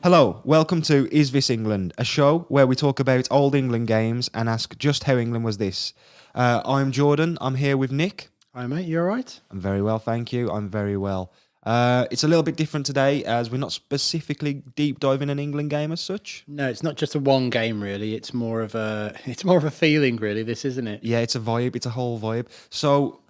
Hello, welcome to Is This England, a show where we talk about old England games and ask just how England was this. I'm Jordan, I'm here with Nick. Hi mate, you alright? I'm very well, thank you, I'm very well. It's a little bit different today as we're not specifically deep diving an England game as such. No, it's not just a one game really, it's more of a feeling really, this isn't it? Yeah, it's a vibe, it's a whole vibe. So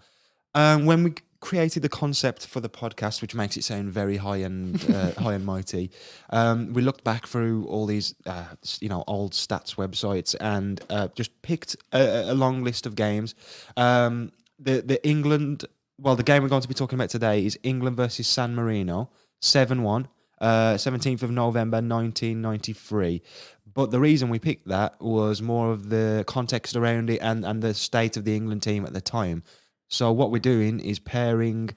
when we created the concept for the podcast, which makes it sound very high and high and mighty, we looked back through all these, old stats websites and just picked a long list of games. The England, the game we're going to be talking about today is England versus San Marino, 7-1, 17th of November, 1993. But the reason we picked that was more of the context around it and the state of the England team at the time. So what we're doing is pairing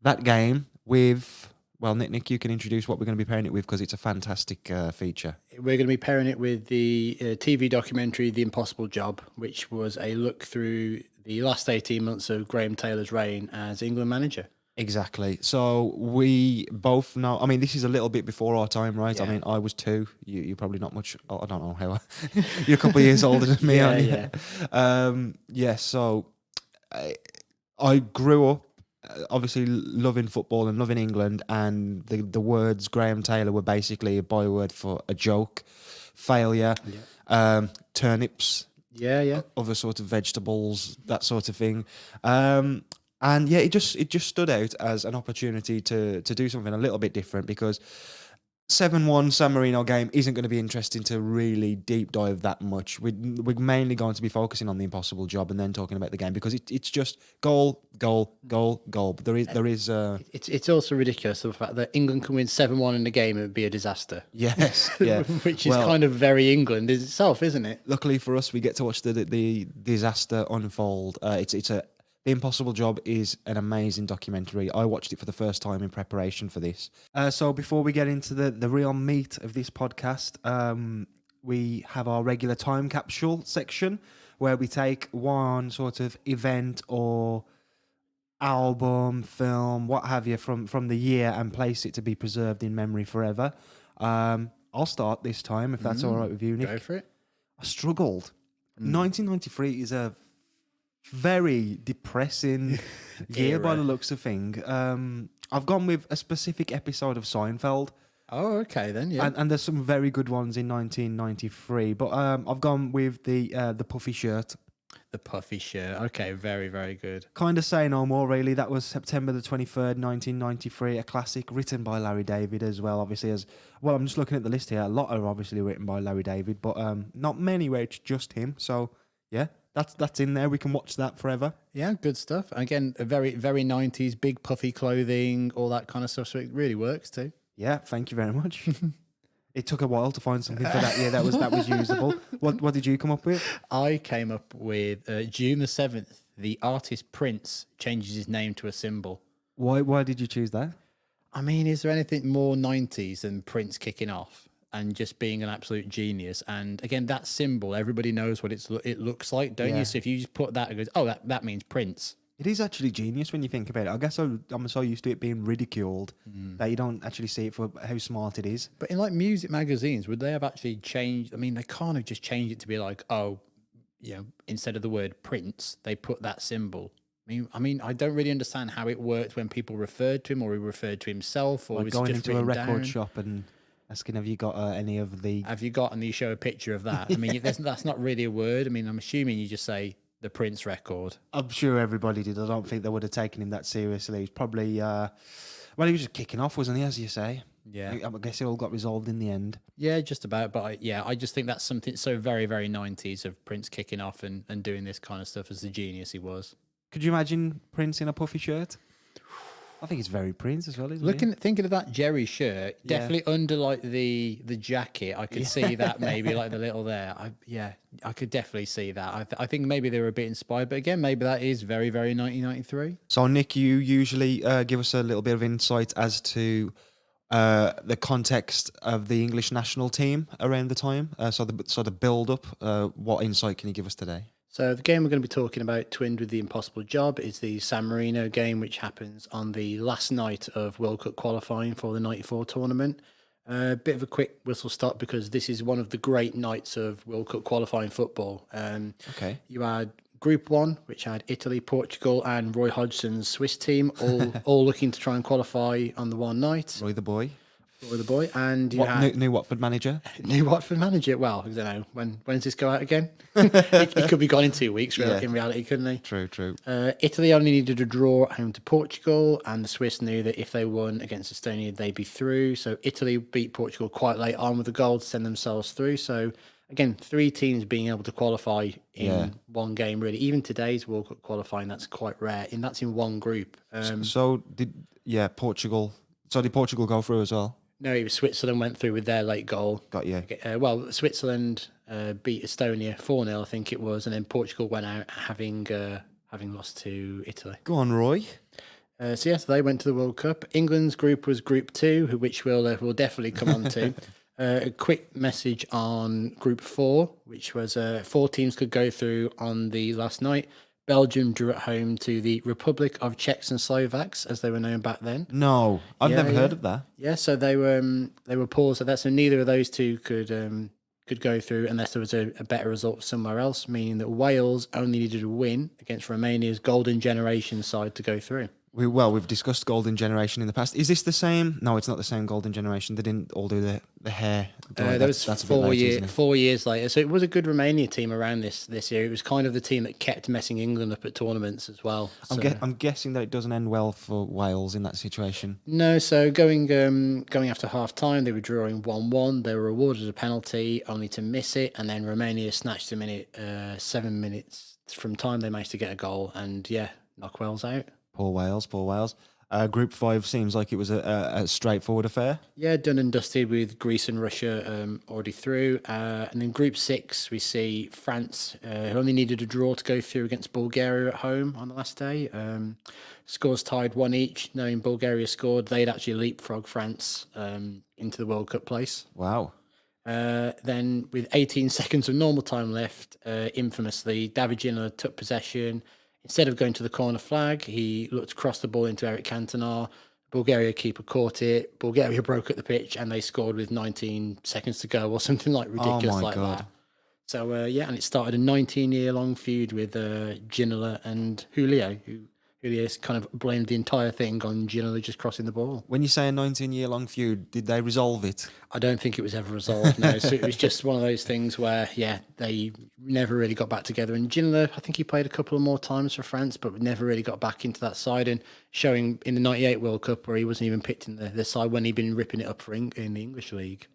that game with, Nick, you can introduce what we're going to be pairing it with because it's a fantastic feature. We're going to be pairing it with the TV documentary The Impossible Job, which was a look through the last 18 months of Graham Taylor's reign as England manager. Exactly. So we both know, I mean, this is a little bit before our time, right? Yeah. I mean, I was 2. You're probably not much, I don't know how, you're a couple of years older than me, aren't you? Yeah. So I grew up obviously loving football and loving England, and the words Graham Taylor were basically a byword for a joke, failure, turnips, other sort of vegetables, that sort of thing. And yeah, it just stood out as an opportunity to do something a little bit different because 7-1 San Marino game isn't going to be interesting to really deep dive that much. We're mainly going to be focusing on the impossible job and then talking about the game because it's just goal, goal, goal, goal. But there is. It's also ridiculous the fact that England can win 7-1 in a game and it'd be a disaster. Yes, yeah, Which is kind of very England itself, isn't it? Luckily for us, we get to watch the disaster unfold. The Impossible Job is an amazing documentary. I watched it for the first time in preparation for this. So before we get into the real meat of this podcast, we have our regular time capsule section where we take one sort of event or album, film, what have you, from the year and place it to be preserved in memory forever. I'll start this time, if that's all right with you, Nick. Go for it. I struggled. 1993 is a very depressing year by the looks of things. I've gone with a specific episode of Seinfeld. Oh, okay then, yeah. And there's some very good ones in 1993, but I've gone with the puffy shirt. The puffy shirt. Okay, very, very good. Kind of say no more, really. That was September the 23rd, 1993, a classic written by Larry David as well, obviously. I'm just looking at the list here. A lot are obviously written by Larry David, but not many where it's just him. So, yeah. That's in there. We can watch that forever. Yeah, good stuff. Again, a very, very 90s, big puffy clothing, all that kind of stuff. So it really works too. Yeah, thank you very much. It took a while to find something for that year that was usable. What did you come up with? I came up with June the 7th, the artist Prince changes his name to a symbol. Why did you choose that? I mean, is there anything more 90s than Prince kicking off and just being an absolute genius? And again, that symbol, everybody knows what it looks like, don't you? So if you just put that, it goes, oh, that means Prince. It is actually genius when you think about it. I guess I'm so used to it being ridiculed that you don't actually see it for how smart it is. But in like music magazines, would they have actually changed? I mean, they can't have just changed it to be like, oh, instead of the word Prince, they put that symbol. I mean, I don't really understand how it worked when people referred to him, or he referred to himself, or like was going it just into a record down? shop and asking, have you got any of the... Have you got, and you show a picture of that? I mean, that's not really a word. I mean, I'm assuming you just say the Prince record. I'm sure everybody did. I don't think they would have taken him that seriously. He's probably... he was just kicking off, wasn't he, as you say? Yeah. I guess it all got resolved in the end. Yeah, just about. But I just think that's something so very, very 90s of Prince kicking off and doing this kind of stuff as the genius he was. Could you imagine Prince in a puffy shirt? I think it's very Prince as well, isn't it? Thinking of that Jerry shirt, definitely under like the jacket, I could see that maybe like the little there. I could definitely see that. I think maybe they were a bit inspired, but again, maybe that is very, very 1993. So, Nick, you usually give us a little bit of insight as to the context of the English national team around the time. So the build up. What insight can you give us today? So the game we're going to be talking about, twinned with the Impossible Job, is the San Marino game, which happens on the last night of World Cup qualifying for the '94 tournament. A bit of a quick whistle stop because this is one of the great nights of World Cup qualifying football. Okay. You had Group 1, which had Italy, Portugal, and Roy Hodgson's Swiss team, all looking to try and qualify on the one night. Roy the boy. Roy the boy. And you What had new Watford manager? new Watford manager. Well, I don't know. When does this go out again? It could be gone in 2 weeks, Yeah. in reality, couldn't he? True. Italy only needed a draw at home to Portugal, and the Swiss knew that if they won against Estonia, they'd be through. So Italy beat Portugal quite late on with a goal to send themselves through. So again, 3 teams being able to qualify in one game, really. Even today's World Cup qualifying, that's quite rare, and that's in one group. So did Portugal? So did Portugal go through as well? No, it was Switzerland went through with their late goal. Got you. Well, Switzerland beat Estonia 4-0, I think it was, and then Portugal went out having lost to Italy. Go on, Roy. So yes, they went to the World Cup. England's group was Group 2, which we'll definitely come on to. A quick message on Group 4, which was 4 teams could go through on the last night. Belgium drew at home to the Republic of Czechs and Slovaks, as they were known back then. No, I've never heard of that. Yeah, so they were paused at that. So neither of those two could go through unless there was a better result somewhere else, meaning that Wales only needed a win against Romania's Golden Generation side to go through. We've discussed Golden Generation in the past. Is this the same? No, it's not the same Golden Generation. They didn't all do the hair. That was that's a bit later, isn't it? 4 years later. So it was a good Romania team around this year. It was kind of the team that kept messing England up at tournaments as well. So. I'm guessing that it doesn't end well for Wales in that situation. No, so going after half time, they were drawing 1-1. They were awarded a penalty only to miss it, and then Romania snatched a minute, 7 minutes from time. They managed to get a goal and knock Wales out. Poor Wales. Group 5 seems like it was a straightforward affair. Yeah, done and dusted with Greece and Russia already through. And then Group 6, we see France, who only needed a draw to go through against Bulgaria at home on the last day. Scores tied 1 each. Knowing Bulgaria scored, they'd actually leapfrog France into the World Cup place. Wow. Then with 18 seconds of normal time left, infamously, David Ginola took possession. Instead of going to the corner flag, he looked across the ball into Eric Cantona. Bulgaria keeper caught it. Bulgaria broke at the pitch, and they scored with 19 seconds to go, or something like ridiculous like God. that. So and it started a 19-year-long feud with Ginola and Julio, Julio's kind of blamed the entire thing on Ginola just crossing the ball. When you say a 19-year-long feud, did they resolve it? I don't think it was ever resolved, no. So it was just one of those things where, they never really got back together. And Ginola, I think he played a couple of more times for France, but never really got back into that side. And showing in the 98 World Cup where he wasn't even picked in the side when he'd been ripping it up in the English league.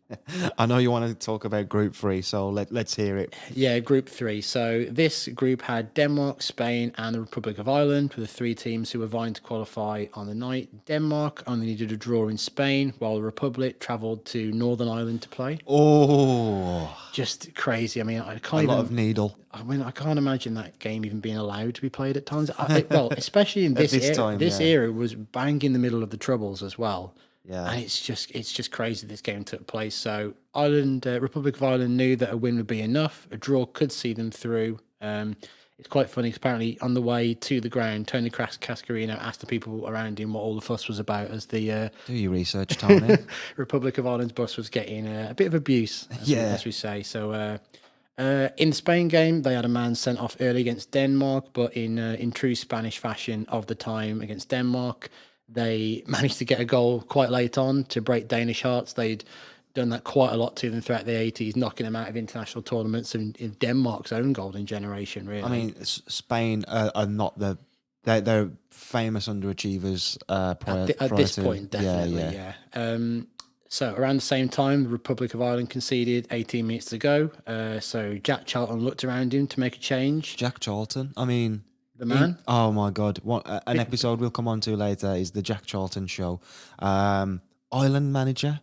I know you want to talk about Group 3, so let's hear it. Yeah, Group 3. So this group had Denmark, Spain, and the Republic of Ireland, with the 3 teams who were vying to qualify on the night. Denmark only needed a draw in Spain, while the Republic travelled to Northern Ireland to play. Oh, Just crazy. I mean, I a can't lot of needle. I mean, I can't imagine that game even being allowed to be played at times. Well, especially in this era. time, This era was bang in the middle of the Troubles as well. Yeah. And it's just crazy this game took place. So Republic of Ireland knew that a win would be enough. A draw could see them through. It's quite funny because apparently on the way to the ground, Tony Cascarino asked the people around him what all the fuss was about as the Do your research, Tony. Republic of Ireland's bus was getting a bit of abuse, as we say. So in the Spain game, they had a man sent off early against Denmark, but in true Spanish fashion of the time against Denmark, they managed to get a goal quite late on to break Danish hearts. They'd done that quite a lot to them throughout the 80s, knocking them out of international tournaments and in Denmark's own golden generation, really. I mean, Spain are not they're famous underachievers at this point, definitely, yeah. So around the same time, the Republic of Ireland conceded 18 minutes to go. So Jack Charlton looked around him to make a change. Jack Charlton. I mean, the man. Oh my God! An episode we'll come on to later is the Jack Charlton show. Ireland manager.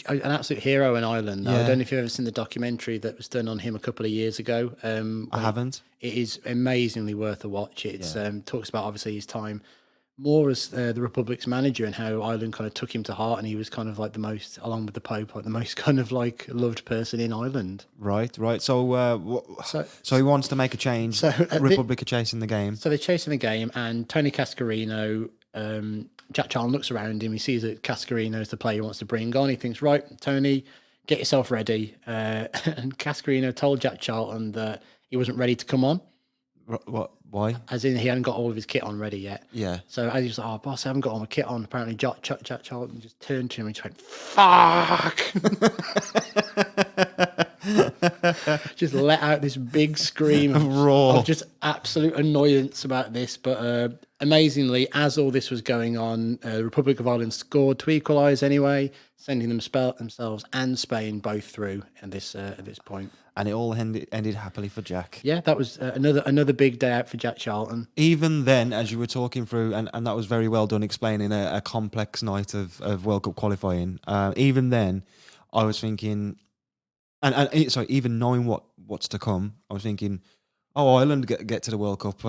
An absolute hero in Ireland. Yeah. I don't know if you've ever seen the documentary that was done on him a couple of years ago. I haven't. It is amazingly worth a watch. It's talks about obviously his time more as the Republic's manager and how Ireland kind of took him to heart, and he was kind of like the most, along with the Pope, like the most kind of like loved person in Ireland. Right. So he wants to make a change. So Republic are chasing the game. So they're chasing the game, and Tony Cascarino Jack Charlton looks around him. He sees that Cascarino is the player he wants to bring on. He thinks, right, Tony, get yourself ready. And Cascarino told Jack Charlton that he wasn't ready to come on, What? Why? as in he hadn't got all of his kit on ready yet. Yeah. So as he was like, oh, boss, I haven't got all my kit on. Apparently, Jack Charlton just turned to him and just went, fuck. Just let out this big scream of just absolute annoyance about this. But amazingly, as all this was going on, the Republic of Ireland scored to equalise anyway, sending themselves and Spain both through at this point. And it all ended happily for Jack. Yeah, that was another big day out for Jack Charlton. Even then, as you were talking through, and that was very well done, explaining a complex night of World Cup qualifying. Even then, I was thinking, and sorry, even knowing what's to come, I was thinking, oh, Ireland get to the World Cup.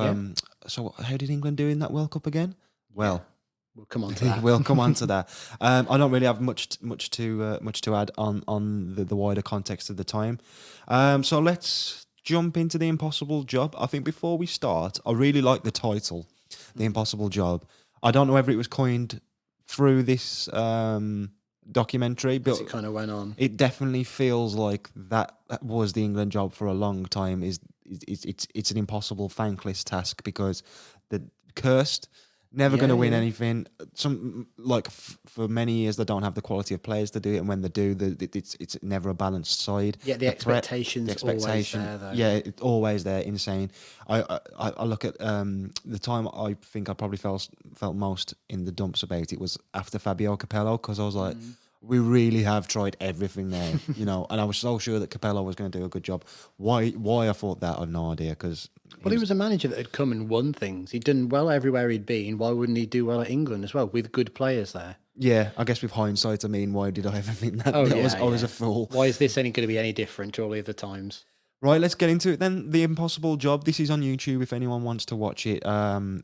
So how did England do in that World Cup again? Well, we'll come on to that. We'll come on to that. I don't really have much to add on the wider context of the time. So let's jump into The Impossible Job. I think before we start, I really like the title, The Impossible Job. I don't know whether it was coined through this documentary, but it kind of went on. It definitely feels like that was the England job for a long time. It's an impossible, thankless task because the cursed. Never going to win anything. For many years, they don't have the quality of players to do it, and when they do, it's never a balanced side. Yeah, the expectations always there, though. Yeah, it's always there. Insane. I look at the time I think I probably felt most in the dumps about it was after Fabio Capello, because I was like, we really have tried everything there, and I was so sure that Capello was going to do a good job. Why I thought that, I have no idea, because. Well, he was a manager that had come and won things. He'd done well everywhere he'd been. Why wouldn't he do well at England as well, with good players there? Yeah, I guess with hindsight, why did I ever think that? I was a fool. Why is this going to be any different to all the other times? Right, let's get into it then. The Impossible Job. This is on YouTube if anyone wants to watch it.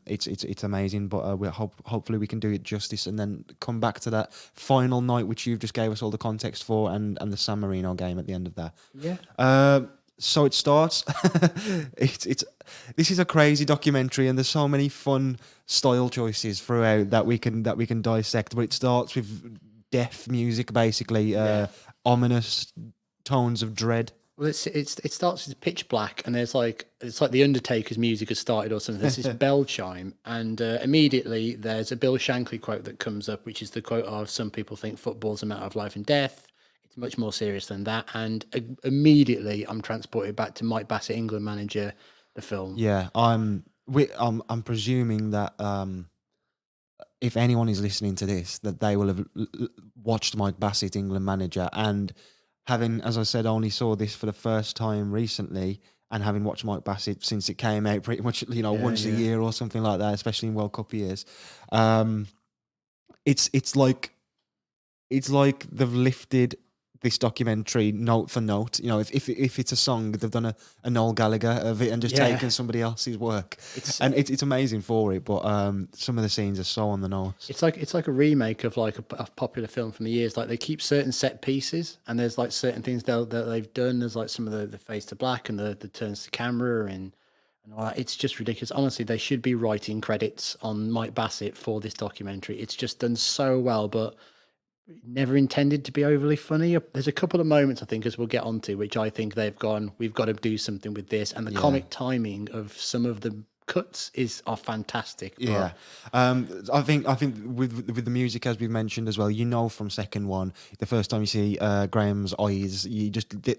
It's amazing, but hopefully we can do it justice and then come back to that final night which you've just gave us all the context for, and the San Marino game at the end of that. Yeah. So it starts. This is a crazy documentary, and there's so many fun style choices throughout that we can dissect. But it starts with death music, basically, ominous tones of dread. Well, it starts with pitch black, and it's like the Undertaker's music has started or something. There's this bell chime, and immediately there's a Bill Shankly quote that comes up, which is the quote of, "Some people think football's a matter of life and death. It's much more serious than that." And immediately I'm transported back to Mike Bassett, England manager, the film. Yeah, I'm presuming that if anyone is listening to this, that they will have watched Mike Bassett, England manager, and having, as I said, only saw this for the first time recently, and having watched Mike Bassett since it came out pretty much, once a year or something like that, especially in World Cup years. It's like they've lifted this documentary note for note. If it's a song, they've done a Noel Gallagher of it and just taken somebody else's work. It's amazing for it, but some of the scenes are so on the nose. It's like a remake of like a popular film from the years. Like they keep certain set pieces, and there's like certain things that they've done. There's like some of the fades to black and the turns to camera and all that. It's just ridiculous. Honestly, they should be writing credits on Mike Bassett for this documentary. It's just done so well, but never intended to be overly funny. There's a couple of moments, I think, as we'll get onto, which I think they've gone, we've got to do something with this. And the comic timing of some of the cuts are fantastic. Yeah. I think with the music, as we've mentioned as well, from second one, the first time you see Graham's eyes,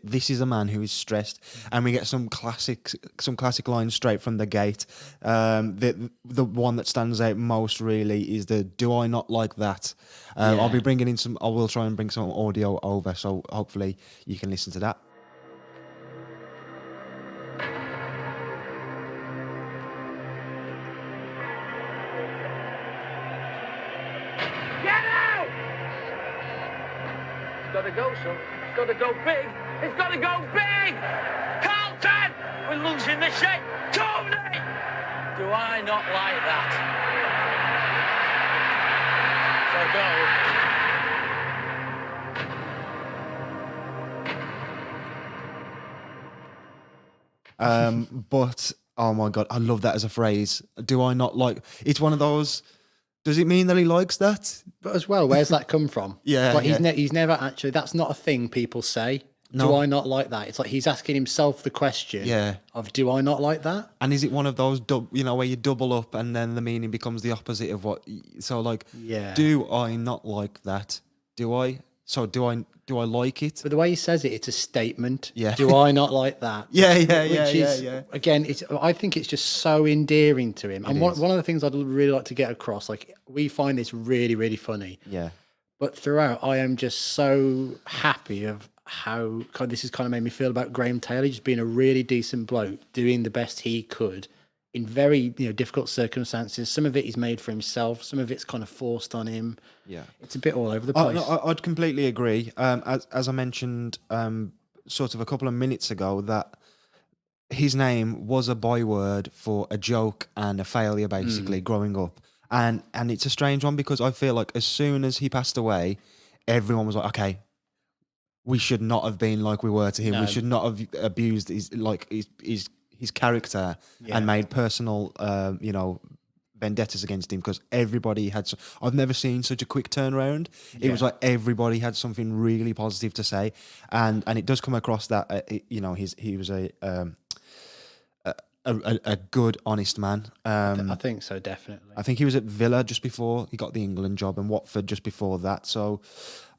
this is a man who is stressed, and we get some classic lines straight from the gate. The one that stands out most really is the "Do I not like that?" I'll be bringing in I will try and bring some audio over, so hopefully you can listen to that. It's got to go, son. It's got to go big. It's got to go big! Carlton! We're losing the shape. Tony! Do I not like that? So go. But oh my god, I love that as a phrase. Do I not like? It's one of those Does it mean that he likes that? But as well, where's that come from? Yeah, Like yeah. he's never actually. That's not a thing people say. No. Do I not like that? It's like he's asking himself the question. Yeah. Of do I not like that? And is it one of those, where you double up and then the meaning becomes the opposite of what? So like, Yeah. do I not like that? Do I? So do I like it? But the way he says it, it's a statement. Yeah. Do I not like that? Yeah. Again, I think it's just so endearing to him. And one of the things I'd really like to get across, like we find this really, really funny. Yeah. But throughout, I am just so happy of how this has kind of made me feel about Graham Taylor, just being a really decent bloke, doing the best he could in very difficult circumstances. Some of it he's made for himself. Some of it's kind of forced on him. Yeah. It's a bit all over the place. No, I'd completely agree. As I mentioned sort of a couple of minutes ago, that his name was a byword for a joke and a failure, basically, growing up. And it's a strange one because I feel like as soon as he passed away, everyone was like, okay, we should not have been like we were to him. No. We should not have abused his character and made personal, vendettas against him, because everybody had. I've never seen such a quick turnaround. It was like everybody had something really positive to say, and it does come across that he was a good, honest man. I think so, definitely. I think he was at Villa just before he got the England job, and Watford just before that. So,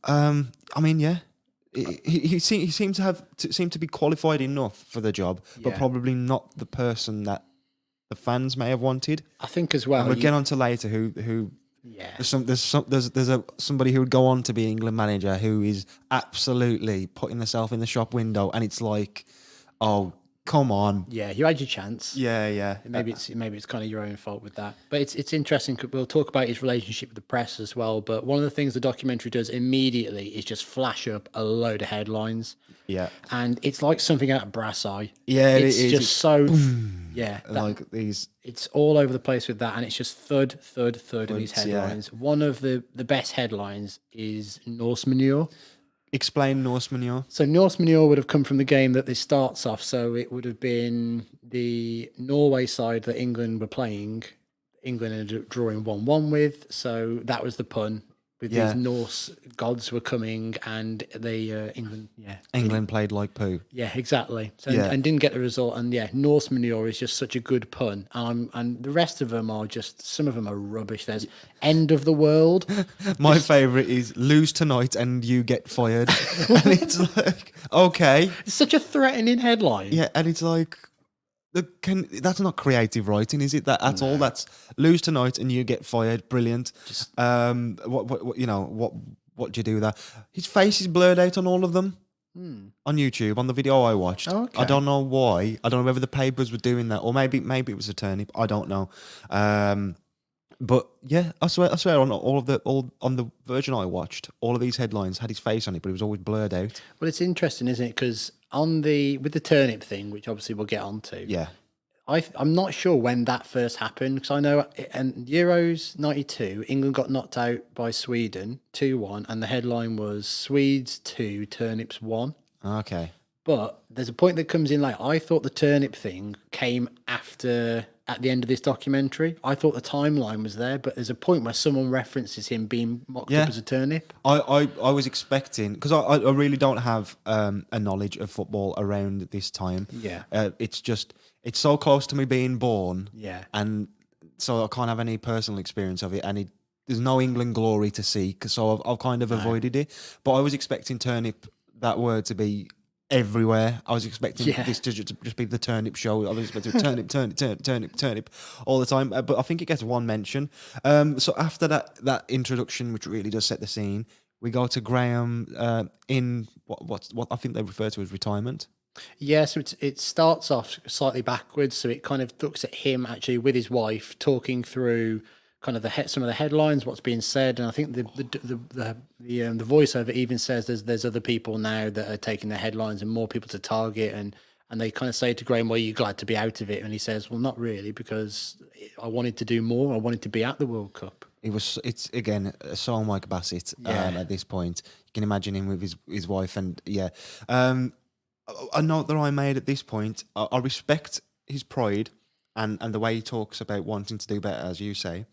I mean, yeah, he seemed to be qualified enough for the job, but probably not the person that the fans may have wanted. I think as well. And we'll get on to later who. Yeah. There's somebody who would go on to be England manager who is absolutely putting herself in the shop window, and it's like, oh, come on. Yeah, you had your chance. Yeah. Maybe it's kind of your own fault with that. But it's interesting. We'll talk about his relationship with the press as well. But one of the things the documentary does immediately is just flash up a load of headlines. Yeah. And it's like something out of Brass Eye. Yeah, it's it is. just so. Yeah. Like these. It's all over the place with that, and it's just thud of these headlines. Yeah. One of the best headlines is Norse manure. Explain Norse manure. So Norse manure would have come from the game that this starts off. So it would have been the Norway side that England were playing. England ended up drawing 1-1 with. So that was the pun. With these Norse gods were coming, and they England played like poo. Yeah, exactly. So and didn't get the result. And Norse manure is just such a good pun. And the rest of them are just, some of them are rubbish. There's end of the world. My favourite is lose tonight and you get fired. And it's like, okay. It's such a threatening headline. Yeah, and it's like, that's not creative writing, is it? That's all. That's lose tonight and you get fired. Brilliant. Just what do you do with that? His face is blurred out on all of them on YouTube, on the video I watched. Okay. I don't know why. I don't know whether the papers were doing that, or maybe it was a turnip. I don't know. But yeah, I swear on on the version I watched, all of these headlines had his face on it, but it was always blurred out. Well, it's interesting, isn't it? Because with the turnip thing, which obviously we'll get onto. Yeah. I'm not sure when that first happened, because I know in Euros 92, England got knocked out by Sweden 2-1, and the headline was Swedes 2, turnips 1. Okay. But there's a point that comes in late. I thought the turnip thing came at the end of this documentary. I thought the timeline was there, but there's a point where someone references him being mocked up as a turnip. I was expecting, because I really don't have a knowledge of football around this time. Yeah. It's so close to me being born. Yeah. And so I can't have any personal experience of it. And there's no England glory to see, so I've kind of avoided it. But I was expecting turnip, that word, to be everywhere. I was expecting this to just be the turnip show. I was expecting turnip all the time. But I think it gets one mention. So after that introduction, which really does set the scene, we go to Graham in what I think they refer to as retirement. Yeah, so it starts off slightly backwards. So it kind of looks at him actually with his wife talking through kind of some of the headlines, what's being said, and I think the voiceover even says there's other people now that are taking the headlines and more people to target, and they kind of say to Graham, "Well, you're glad to be out of it," and he says, "Well, not really, because I wanted to do more. I wanted to be at the World Cup." It's again so Mike Bassett at this point. You can imagine him with his wife, and a note that I made at this point: I respect his pride and the way he talks about wanting to do better, as you say.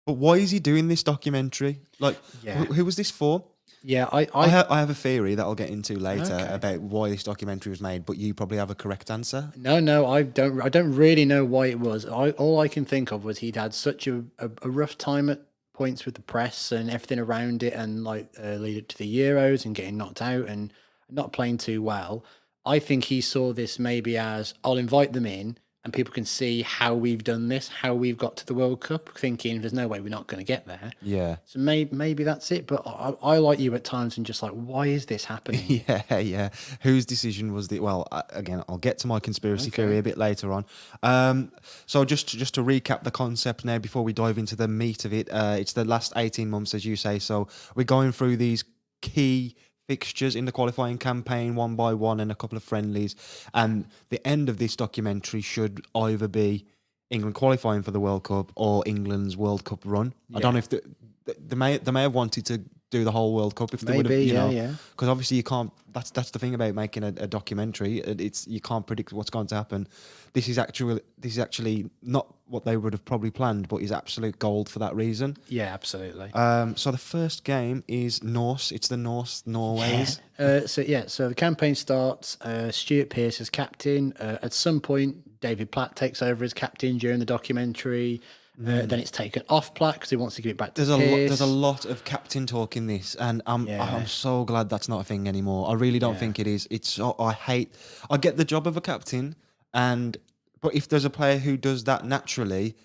But why is he doing this documentary? Like, Yeah. who was this for? Yeah, I have a theory that I'll get into later Okay. about why this documentary was made, but you probably have a correct answer. No, I don't. I don't really know why it was. All I can think of was he'd had such a rough time at points with the press and everything around it, and like lead up to the Euros and getting knocked out and not playing too well. I think he saw this maybe as I'll invite them in and people can see how we've done this, how we've got to the World Cup, thinking there's no way we're not going to get there. Yeah. So maybe that's it. But I like you at times and just like, why is this happening? Yeah. Whose decision was the? Well, again, I'll get to my conspiracy theory a bit later on. So just to recap the concept now before we dive into the meat of it, it's the last 18 months, as you say. So we're going through these key fixtures in the qualifying campaign one by one and a couple of friendlies, and the end of this documentary should either be England qualifying for the World Cup or England's World Cup run. I don't know if they may have wanted to do the whole World Cup if they would have, Maybe, you know, yeah. because obviously you can't. That's the thing about making a documentary. It's you can't predict what's going to happen. This is actually not what they would have probably planned, but is absolute gold for that reason. Yeah, absolutely. So the first game is Norse. It's the Norways. So the campaign starts. Stuart Pearce is captain. At some point, David Platt takes over as captain during the documentary. Then it's taken off Platt because he wants to give it back to Pearce. There's a lot of captain talk in this, and I'm so glad that's not a thing anymore. I really don't think it is. I get the job of a captain, but if there's a player who does that naturally,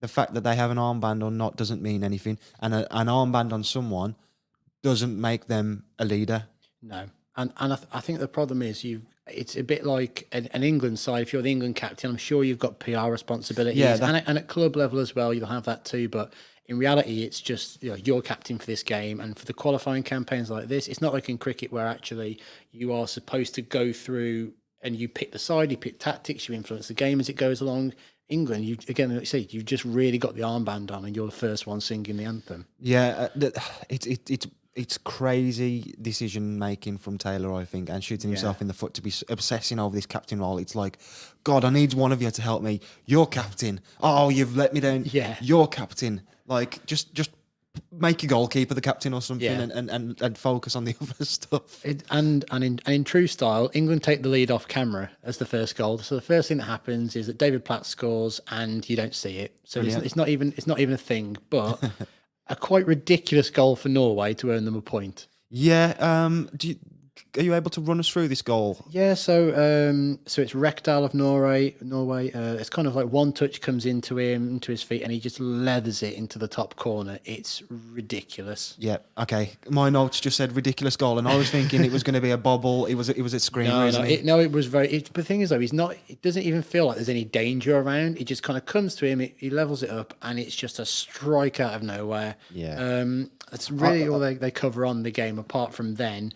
the fact that they have an armband or not doesn't mean anything, and an armband on someone doesn't make them a leader. No, and I think the problem is it's a bit like an England side. If you're the England captain, I'm sure you've got PR responsibilities, and at club level as well, you'll have that too. But in reality, it's just you're captain for this game, and for the qualifying campaigns like this, it's not like in cricket where actually you are supposed to go through and you pick the side, you pick tactics, you influence the game as it goes along. England, like you say, you've just really got the armband on, and you're the first one singing the anthem. Yeah, it's crazy decision making from Taylor, I think, and shooting himself in the foot to be obsessing over this captain role. It's like, God, I need one of you to help me. You're captain. Oh, you've let me down. Yeah. You're captain. Like, just make your goalkeeper the captain or something, and focus on the other stuff. And in true style, England take the lead off camera as the first goal. So the first thing that happens is that David Platt scores, and you don't see it. So it's not even a thing, but. A quite ridiculous goal for Norway to earn them a point. Yeah. Are you able to run us through this goal? Yeah. So it's Rekdal of Norway. It's kind of like one touch comes into his feet, and he just leathers it into the top corner. It's ridiculous. Yeah. Okay. My notes just said ridiculous goal, and I was thinking it was going to be a bobble. It was a screamer. It was very. But the thing is, though, he's not. It doesn't even feel like there's any danger around. It just kind of comes to him. He levels it up, and it's just a strike out of nowhere. Yeah. It's really all they cover on the game. Apart from then,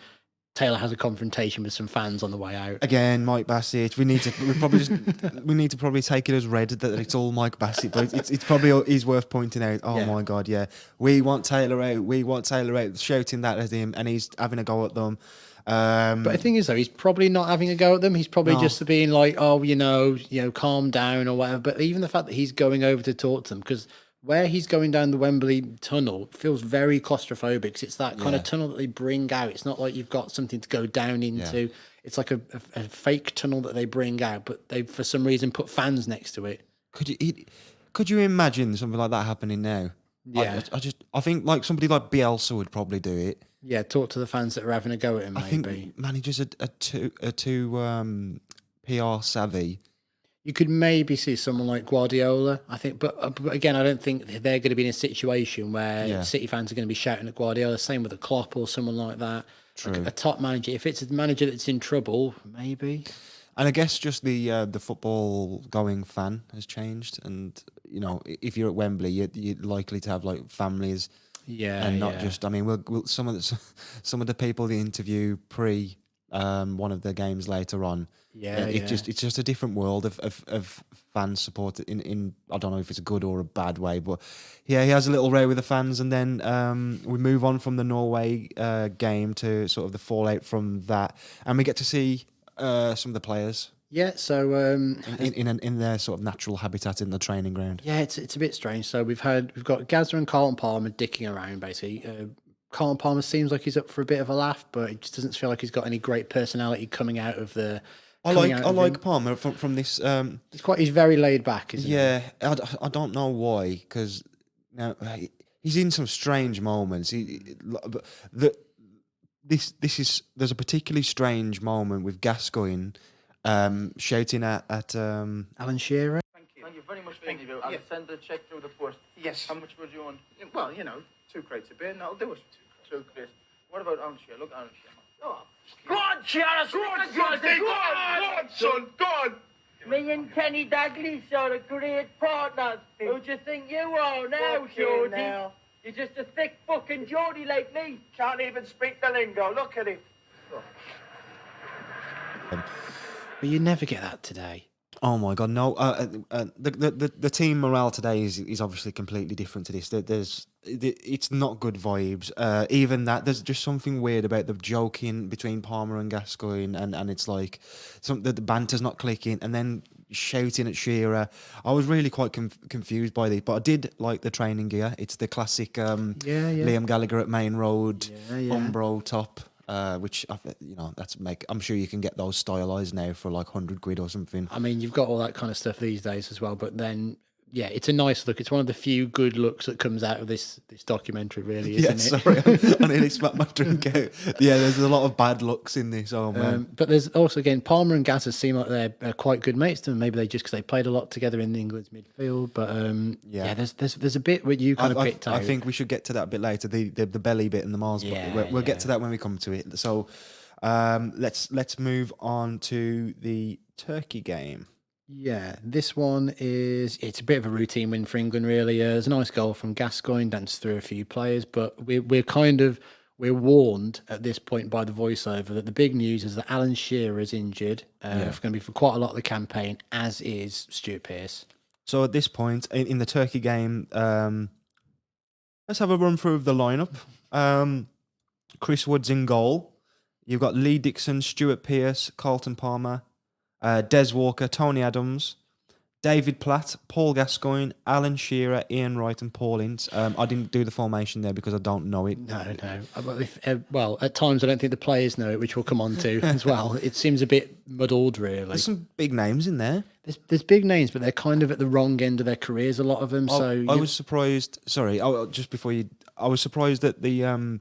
Taylor has a confrontation with some fans on the way out. Again, Mike Bassett. We need to probably take it as read that it's all Mike Bassett, but it's probably is worth pointing out. Oh my God, yeah, we want Taylor out, shouting that at him, and he's having a go at them. But the thing is, though, he's probably not having a go at them. He's probably just being like, oh, calm down or whatever. But even the fact that he's going over to talk to them, because where he's going down the Wembley tunnel feels very claustrophobic. Because it's that kind of tunnel that they bring out. It's not like you've got something to go down into. Yeah. It's like a fake tunnel that they bring out, but they, for some reason, put fans next to it. Could you imagine something like that happening now? Yeah. I think like somebody like Bielsa would probably do it. Yeah, talk to the fans that are having a go at him. I think managers are too PR savvy. You could maybe see someone like Guardiola, I think, but again, I don't think they're going to be in a situation where City fans are going to be shouting at Guardiola. Same with a Klopp or someone like that. True. Like a top manager. If it's a manager that's in trouble, maybe. And I guess just the football going fan has changed, and if you're at Wembley, you're likely to have like families. Yeah, and not just. I mean, we'll some of the people they interview pre one of the games later on. It's just a different world of fan support in I don't know if it's a good or a bad way, but he has a little row with the fans, and then we move on from the Norway game to sort of the fallout from that, and we get to see some of the players Yeah, so in their sort of natural habitat in the training ground. yeah, it's a bit strange. So we've got Gazza and Carlton Palmer dicking around basically. Carlton Palmer seems like he's up for a bit of a laugh, but it just doesn't feel like he's got any great personality coming out of the. I like Palmer from this. He's very laid back, isn't he? Yeah, I don't know why, because now he's in some strange moments. There's a particularly strange moment with Gascoigne shouting at Alan Shearer. Thank you very much for the interview. I'll send the check through the post. Yes. How much would you want? Well, 2 crates of beer, and that'll do us. 2 crates. What about Armchair? Look, Armchair. Oh. Go on, Chiara! Go on, son, go on! Me and Kenny Dalglish are a great partners. Who do you think you are now, Geordie? You're just a thick fucking Geordie like me. Can't even speak the lingo, look at him. But you never get that today. Oh my god, no! The team morale today is obviously completely different to this. It's not good vibes. Even that, there's just something weird about the joking between Palmer and Gascoigne, and it's like the banter's not clicking, and then shouting at Shearer. I was really quite confused by this, but I did like the training gear. It's the classic Liam Gallagher at Main Road Umbro top. Which I'm sure you can get those stylized now for like £100 or something. I mean, you've got all that kind of stuff these days as well, but then it's a nice look. It's one of the few good looks that comes out of this documentary, really, isn't it? Sorry, I nearly spat my drink out. Yeah, there's a lot of bad looks in this. Oh man! But there's also again Palmer and Gazza seem like they're quite good mates to them. Maybe they just because they played a lot together in England's midfield. But there's a bit where you kind of picked out. I think we should get to that a bit later. The belly bit and the Mars. We'll get to that when we come to it. So let's move on to the Turkey game. Yeah, this one it's a bit of a routine win for England, really. There's a nice goal from Gascoigne, danced through a few players, but we're warned at this point by the voiceover that the big news is that Alan Shearer is injured. It's going to be for quite a lot of the campaign, as is Stuart Pearce. So at this point in the Turkey game, let's have a run through of the lineup. Chris Wood's in goal. You've got Lee Dixon, Stuart Pearce, Carlton Palmer, Des Walker, Tony Adams, David Platt, Paul Gascoigne, Alan Shearer, Ian Wright, and Paul Ince. I didn't do the formation there because I don't know it. No. Well, at times I don't think the players know it, which we'll come on to as well. It seems a bit muddled, really. There's some big names in there. There's big names, but they're kind of at the wrong end of their careers, a lot of them. I was surprised. Sorry, just before you, I was surprised at the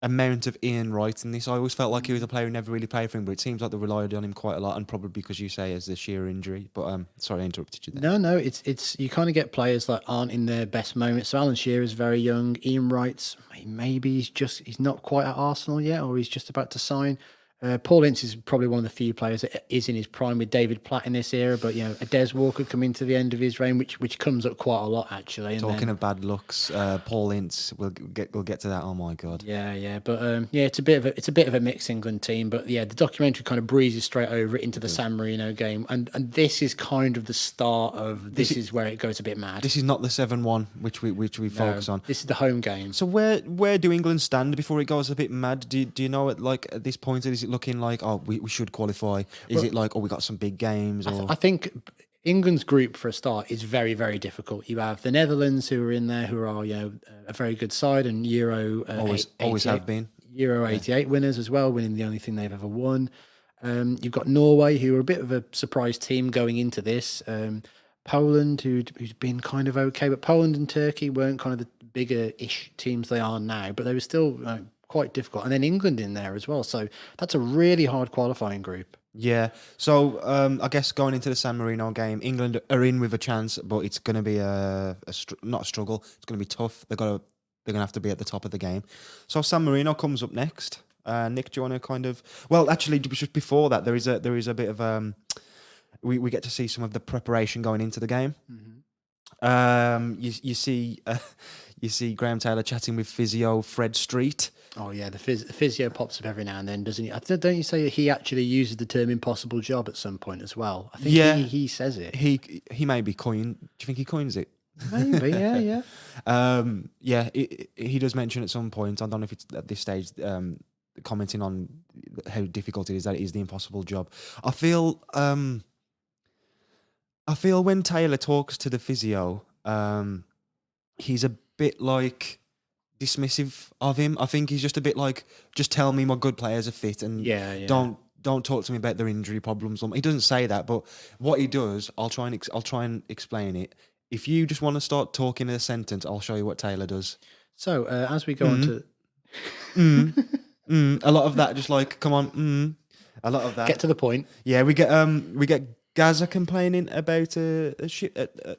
amount of Ian Wright in this. I always felt like he was a player who never really played for him, but it seems like they relied on him quite a lot, and probably because you say as the Shearer injury. But sorry, I interrupted you there. No, it's you kind of get players that aren't in their best moments. So Alan Shearer is very young. Ian Wright's maybe he's not quite at Arsenal yet, or he's just about to sign. Paul Ince is probably one of the few players that is in his prime with David Platt in this era, but a Des Walker coming to the end of his reign, which comes up quite a lot actually. And Talking of bad looks, Paul Ince, we'll get to that. Oh my god. Yeah, but it's a bit of a mixed England team, but the documentary kind of breezes straight over it into the San Marino game, and this is kind of the start of this is where it goes a bit mad. This is not the 7-1 which we focus on. This is the home game. So where do England stand before it goes a bit mad? Do you know at this point? Is it looking like we should qualify? Is it like we got some big games? I think England's group for a start is very, very difficult. You have the Netherlands who are in there, who are a very good side, and Euro always have been Euro 88 winners as well, winning the only thing they've ever won. You've got Norway, who are a bit of a surprise team going into this. Poland, who's been kind of okay, but Poland and Turkey weren't kind of the bigger-ish teams they are now, but they were still quite difficult. And then England in there as well. So that's a really hard qualifying group. Yeah. So I guess going into the San Marino game, England are in with a chance, but it's going to be not a struggle. It's going to be tough. They're going to have to be at the top of the game. So San Marino comes up next. Nick, do you want to kind of? Well, actually, just before that, there is a bit of we get to see some of the preparation going into the game. Mm-hmm. You see Graham Taylor chatting with physio Fred Street. Oh yeah, the physio pops up every now and then, doesn't he? Don't you say he actually uses the term "impossible job" at some point as well? I think he says it. He may be coined. Do you think he coins it? Maybe, yeah. He does mention at some point. I don't know if it's at this stage. commenting on how difficult it is, that it is the impossible job. I feel when Taylor talks to the physio, he's a bit like dismissive of him. I think he's just a bit like, just tell me my good players are fit and don't talk to me about their injury problems. He doesn't say that, but what he does, I'll try and explain it. If you just want to start talking in a sentence, I'll show you what Taylor does. So as we go on to A lot of that, just like, come on, a lot of that. get to the point. Yeah, we get Gaza complaining about the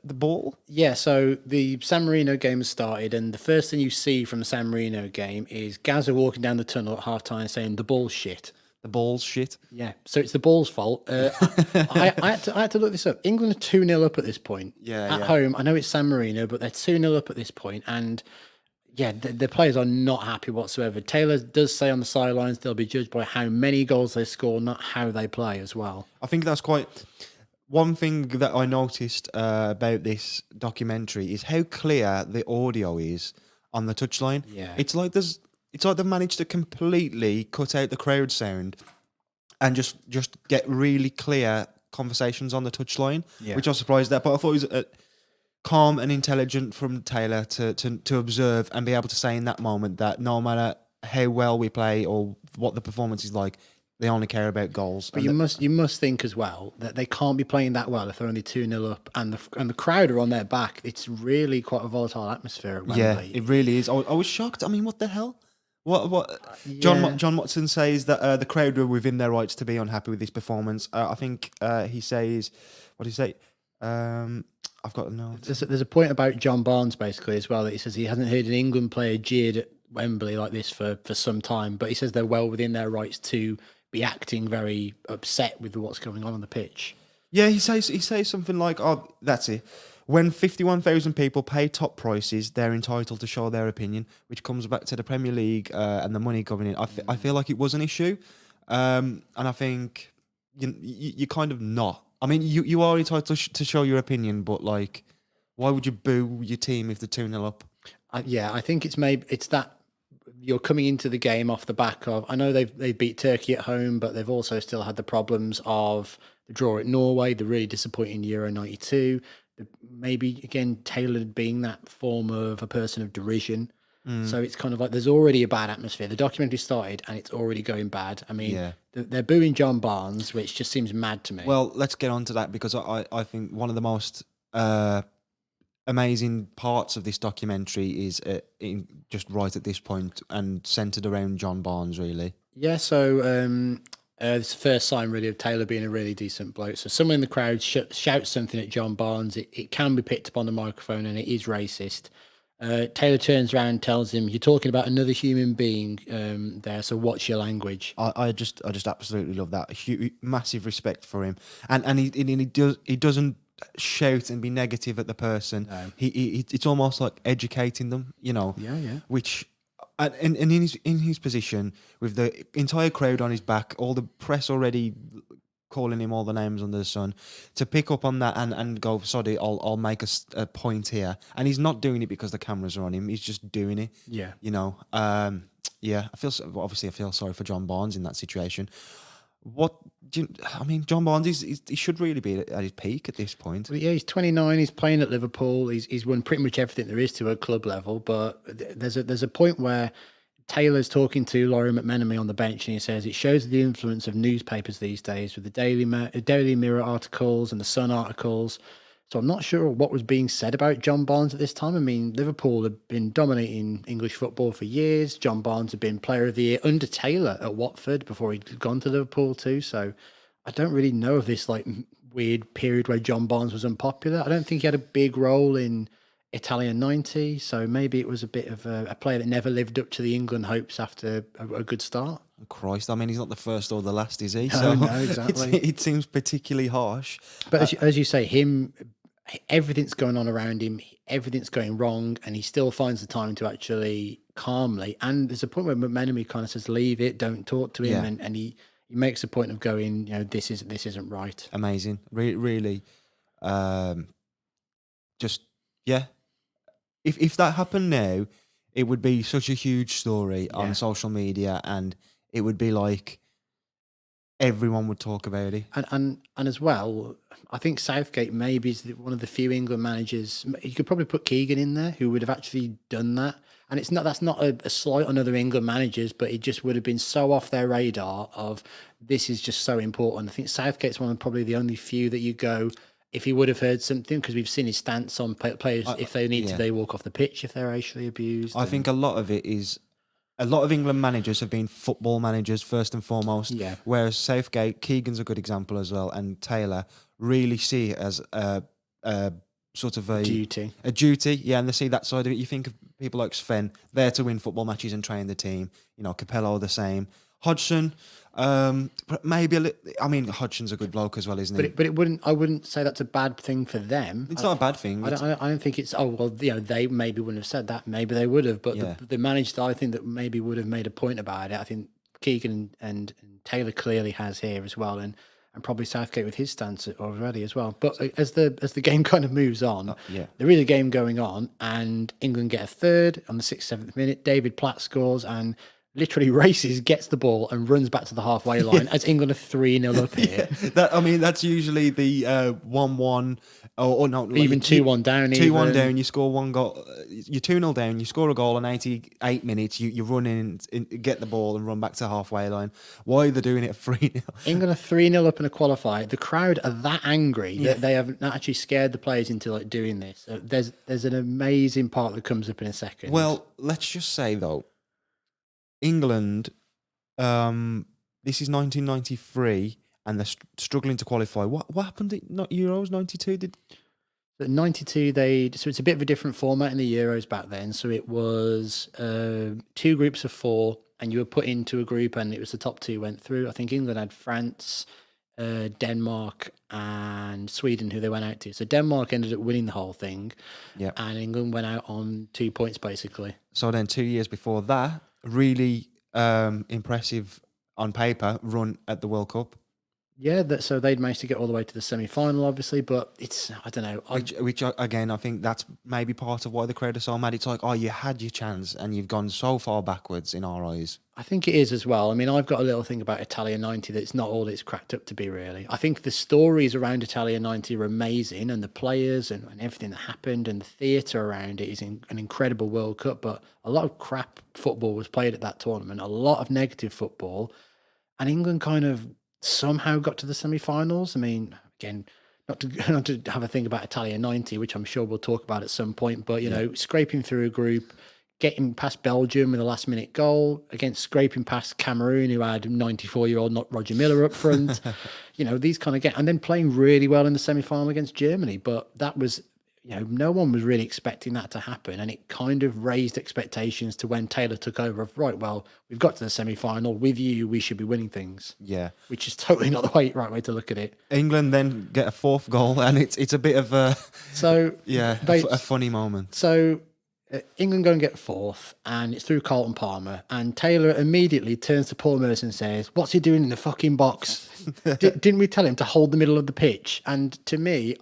ball. Yeah, so the San Marino game has started, and the first thing you see from the San Marino game is Gaza walking down the tunnel at halftime saying the ball's shit. The ball's shit. Yeah, so it's the ball's fault. I had to look this up. England are 2-0 up at this point. At home. I know it's San Marino, but they're 2-0 up at this point, and yeah, the players are not happy whatsoever. Taylor does say on the sidelines they'll be judged by how many goals they score, not how they play as well. I think that's quite... One thing that I noticed about this documentary is how clear the audio is on the touchline. Yeah. It's like they've managed to completely cut out the crowd sound and just get really clear conversations on the touchline, which I was surprised at. But I thought it was calm and intelligent from Taylor to observe and be able to say in that moment that no matter how well we play or what the performance is like, they only care about goals. But you must think as well that they can't be playing that well if they're only 2-0 up and the crowd are on their back. It's really quite a volatile atmosphere at Wembley. Yeah, it really is. I was shocked. I mean, what the hell? What? John Watson says that the crowd were within their rights to be unhappy with this performance. I think he says, what did he say? I've got a note. There's a point about John Barnes basically as well that he says he hasn't heard an England player jeered at Wembley like this for some time, but he says they're well within their rights to be acting very upset with what's going on the pitch. Yeah, he says something like, "Oh, that's it. When 51,000 people pay top prices, they're entitled to show their opinion," which comes back to the Premier League and the money coming in. I feel like it was an issue, and I think you kind of not. I mean, you are entitled to show your opinion, but like, why would you boo your team if they're 2-0 up? I think it's that you're coming into the game off the back of, I know they beat Turkey at home, but they've also still had the problems of the draw at Norway, the really disappointing Euro 92, maybe again Taylor being that form of a person of derision. So it's kind of like there's already a bad atmosphere. The documentary started and it's already going bad. I mean, they're booing John Barnes, which just seems mad to me. Well, let's get on to that because I think one of the most amazing parts of this documentary is just right at this point and centered around John Barnes, really. Yeah, so it's the first sign really of Taylor being a really decent bloke. So someone in the crowd shouts something at John Barnes. It can be picked up on the microphone and it is racist. Taylor turns around and tells him, "You're talking about another human being there, so watch your language." I just absolutely love that. Massive respect for him, and he doesn't shout and be negative at the person. No. He it's almost like educating them, you know. Yeah. Which, and in his position with the entire crowd on his back, all the press already calling him all the names under the sun, to pick up on that and go, sorry, I'll make a point here, and he's not doing it because the cameras are on him. He's just doing it. Yeah, you know. I feel sorry for John Barnes in that situation. John Barnes he should really be at his peak at this point. Well, yeah, he's 29. He's playing at Liverpool. He's won pretty much everything there is to a club level. But there's a point where Taylor's talking to Laurie McMenemy on the bench, and he says it shows the influence of newspapers these days with the Daily Mirror articles and the Sun articles. So I'm not sure what was being said about John Barnes at this time. I mean, Liverpool have been dominating English football for years. John Barnes had been Player of the Year under Taylor at Watford before he'd gone to Liverpool too. So I don't really know of this like weird period where John Barnes was unpopular. I don't think he had a big role in Italian 90, so maybe it was a bit of a player that never lived up to the England hopes after a good start. Christ, I mean, he's not the first or the last, is he? No, exactly. It seems particularly harsh. But as you say, everything's going on around him, everything's going wrong, and he still finds the time to actually calmly. And there's a point where McMenemy kind of says, "Leave it, don't talk to him," and he makes a point of going, this isn't right. Amazing, really. Just yeah. If that happened now, it would be such a huge story on social media, and it would be like everyone would talk about it. And as well, I think Southgate maybe is one of the few England managers. You could probably put Keegan in there, who would have actually done that. And that's not a slight on other England managers, but it just would have been so off their radar of this is just so important. I think Southgate's one of probably the only few that you go, if he would have heard something, because we've seen his stance on players, if they need to, they walk off the pitch if they're racially abused. I think a lot of it is, a lot of England managers have been football managers first and foremost. Yeah. Whereas Southgate, Keegan's a good example as well, and Taylor really see it as a sort of a duty. A duty, yeah, and they see that side of it. You think of people like Sven, there to win football matches and train the team. You know, Capello the same. Hodgson, maybe a little. I mean, Hodgson's a good bloke as well, isn't he? But it wouldn't. I wouldn't say that's a bad thing for them. It's not a bad thing. I don't think it's. Oh well, you know, they maybe wouldn't have said that. Maybe they would have. But Yeah. the manager, I think that maybe would have made a point about it. I think Keegan and Taylor clearly has here as well, and probably Southgate with his stance already as well. But as the game kind of moves on, yeah. there is a game going on, and England get a third on the 6th, 7th minute. David Platt scores and literally races, gets the ball, and runs back to the halfway line as England are 3-0 up here. That's usually the 1-1 or no, Even 2-1 down. 2-1 down, you score one goal. You're 2-0 down, you score a goal in 88 minutes, you run in, get the ball and run back to the halfway line. Why are they doing it at 3-0? England are 3-0 up in a qualifier. The crowd are that angry that they have not actually scared the players into like doing this. So there's an amazing part that comes up in a second. Well, let's just say though, England, this is 1993, and they're struggling to qualify. What happened at Euros 92? But 92, so it's a bit of a different format in the Euros back then. So it was 2 groups of 4, and you were put into a group, and it was the top 2 went through. I think England had France, Denmark, and Sweden, who they went out to. So Denmark ended up winning the whole thing, and England went out on 2 points basically. So then 2 years before that, really impressive on paper run at the World Cup. Yeah, so they'd managed to get all the way to the semi-final, obviously, but it's, I don't know. Which again, I think that's maybe part of why the crowd are so mad. It's like, oh, you had your chance and you've gone so far backwards in our eyes. I think it is as well. I mean, I've got a little thing about Italia 90 that's not all it's cracked up to be, really. I think the stories around Italia 90 are amazing, and the players and everything that happened and the theatre around it is an incredible World Cup, but a lot of crap football was played at that tournament, a lot of negative football, and England kind of somehow got to the semi-finals. I mean, again, not to have a thing about Italia 90, which I'm sure we'll talk about at some point, but, you know, scraping through a group, getting past Belgium with a last-minute goal, against scraping past Cameroon, who had 94-year-old not Roger Miller up front, you know, these kind of games, and then playing really well in the semi-final against Germany. But that was, you know, no one was really expecting that to happen, and it kind of raised expectations to when Taylor took over of, right, well, we've got to the semi-final, with you, we should be winning things. Yeah. Which is totally not the right way to look at it. England then get a 4th goal, and it's a bit of a... So... yeah, a funny moment. So... England go and get 4th, and it's through Carlton Palmer, and Taylor immediately turns to Paul Merson and says, what's he doing in the fucking box? Didn't we tell him to hold the middle of the pitch? And to me,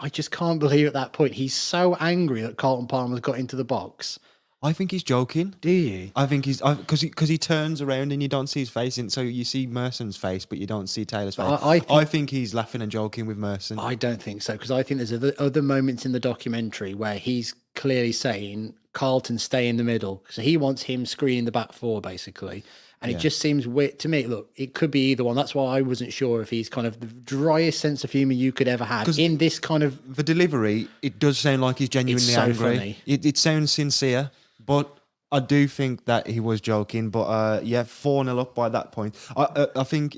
I just can't believe at that point he's so angry that Carlton Palmer's got into the box. I think he's joking. Do you? I think he's... Because he turns around and you don't see his face, and so you see Merson's face, but you don't see Taylor's face. I think he's laughing and joking with Merson. I don't think so, because I think there's other moments in the documentary where he's clearly saying, Carlton, stay in the middle. So he wants him screening the back 4, basically. And it just seems weird to me. Look, it could be either one. That's why I wasn't sure if he's kind of the driest sense of humour you could ever have in this kind of... The delivery, it does sound like he's genuinely so angry. Funny. It sounds sincere, but I do think that he was joking. But 4-0 up by that point. I think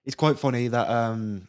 it's quite funny that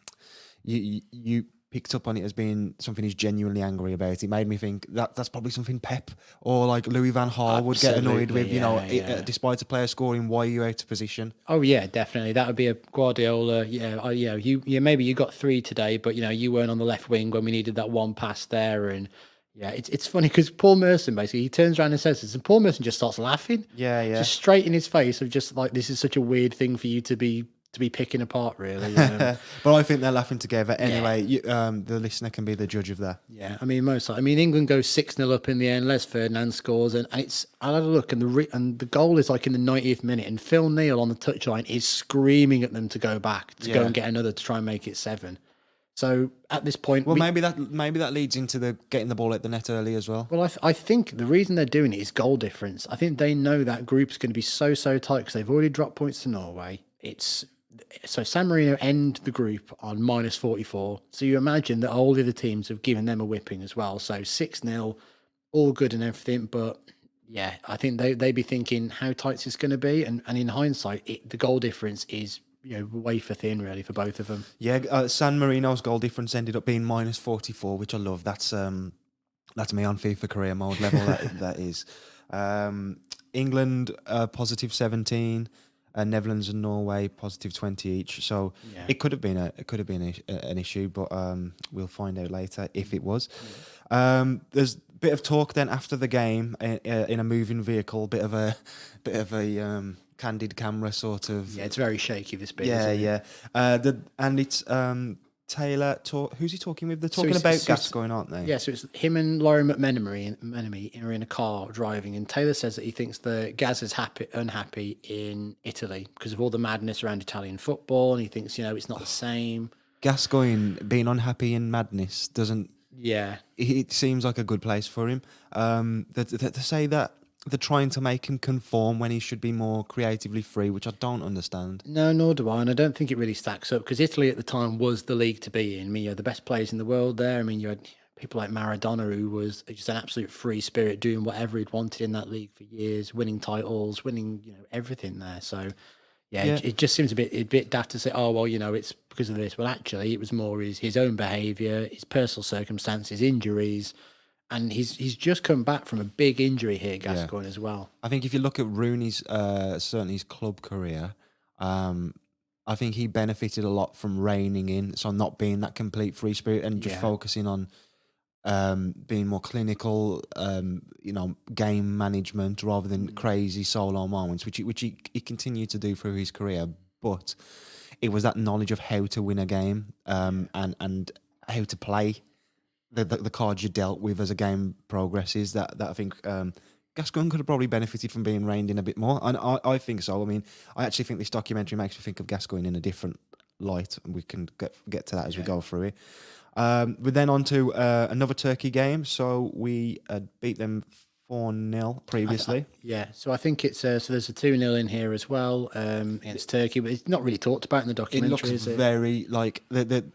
you picked up on it as being something he's genuinely angry about. It made me think that's probably something Pep or like Louis van Gaal would get annoyed with, despite a player scoring, why are you out of position? Oh yeah, definitely. That would be a Guardiola. Maybe you got 3 today, but you weren't on the left wing when we needed that one pass there. And yeah, it's funny because Paul Merson basically, he turns around and says this, and Paul Merson just starts laughing. Yeah. Just straight in his face of just like, this is such a weird thing for you to be to be picking apart, really. But I think they're laughing together. Anyway, the listener can be the judge of that. Yeah, I mean, England goes 6-0 up in the end. Les Ferdinand scores, and it's I had a look, and the goal is like in the 90th minute, and Phil Neal on the touchline is screaming at them to go back to go and get another to try and make it 7. So at this point, Well, maybe that leads into the getting the ball at the net early as well. Well, I think the reason they're doing it is goal difference. I think they know that group's going to be so tight because they've already dropped points to Norway. So San Marino end the group on -44. So you imagine that all the other teams have given them a whipping as well. So 6-0, all good and everything. But yeah, I think they'd be thinking how tight's this going to be. And in hindsight, the goal difference is wafer thin really for both of them. Yeah, San Marino's goal difference ended up being -44, which I love. That's me on FIFA career mode level. that is. England +17, Netherlands and Norway +20 each. So it could have been an issue, but we'll find out later if it was. There's a bit of talk then after the game in a moving vehicle, bit of a candid camera sort of. Yeah, it's very shaky, this bit. Yeah. And it's Taylor. Who's he talking with? They're talking about Gascoigne, aren't they? Yeah, so it's him and Laurie McMenemy are in a car driving, and Taylor says that he thinks that Gaz is unhappy in Italy because of all the madness around Italian football, and he thinks it's not the same. Gascoigne being unhappy in madness doesn't. Yeah, it seems like a good place for him. To say that they're trying to make him conform when he should be more creatively free, which I don't understand. No, nor do I, and I don't think it really stacks up because Italy at the time was the league to be in. I mean, you had the best players in the world there. I mean, you had people like Maradona, who was just an absolute free spirit, doing whatever he'd wanted in that league for years, winning titles, winning everything there. So, it just seems a bit daft to say, oh well, it's because of this. Well, actually, it was more his own behaviour, his personal circumstances, injuries. And he's just come back from a big injury here, Gascoigne, as well. I think if you look at Rooney's, certainly his club career, I think he benefited a lot from reining in, so not being that complete free spirit and just focusing on being more clinical, game management rather than crazy solo moments, which he continued to do through his career. But it was that knowledge of how to win a game and how to play the cards you dealt with as a game progresses that I think Gascoigne could have probably benefited from being reined in a bit more, and I think so. I mean, I actually think this documentary makes me think of Gascoigne in a different light, and we can get to that as we go through it. We're then on to another Turkey game, so we beat them 4-0 previously. So I think it's so there's a 2-0 in here as well against Turkey, but it's not really talked about in the documentary. It looks very like the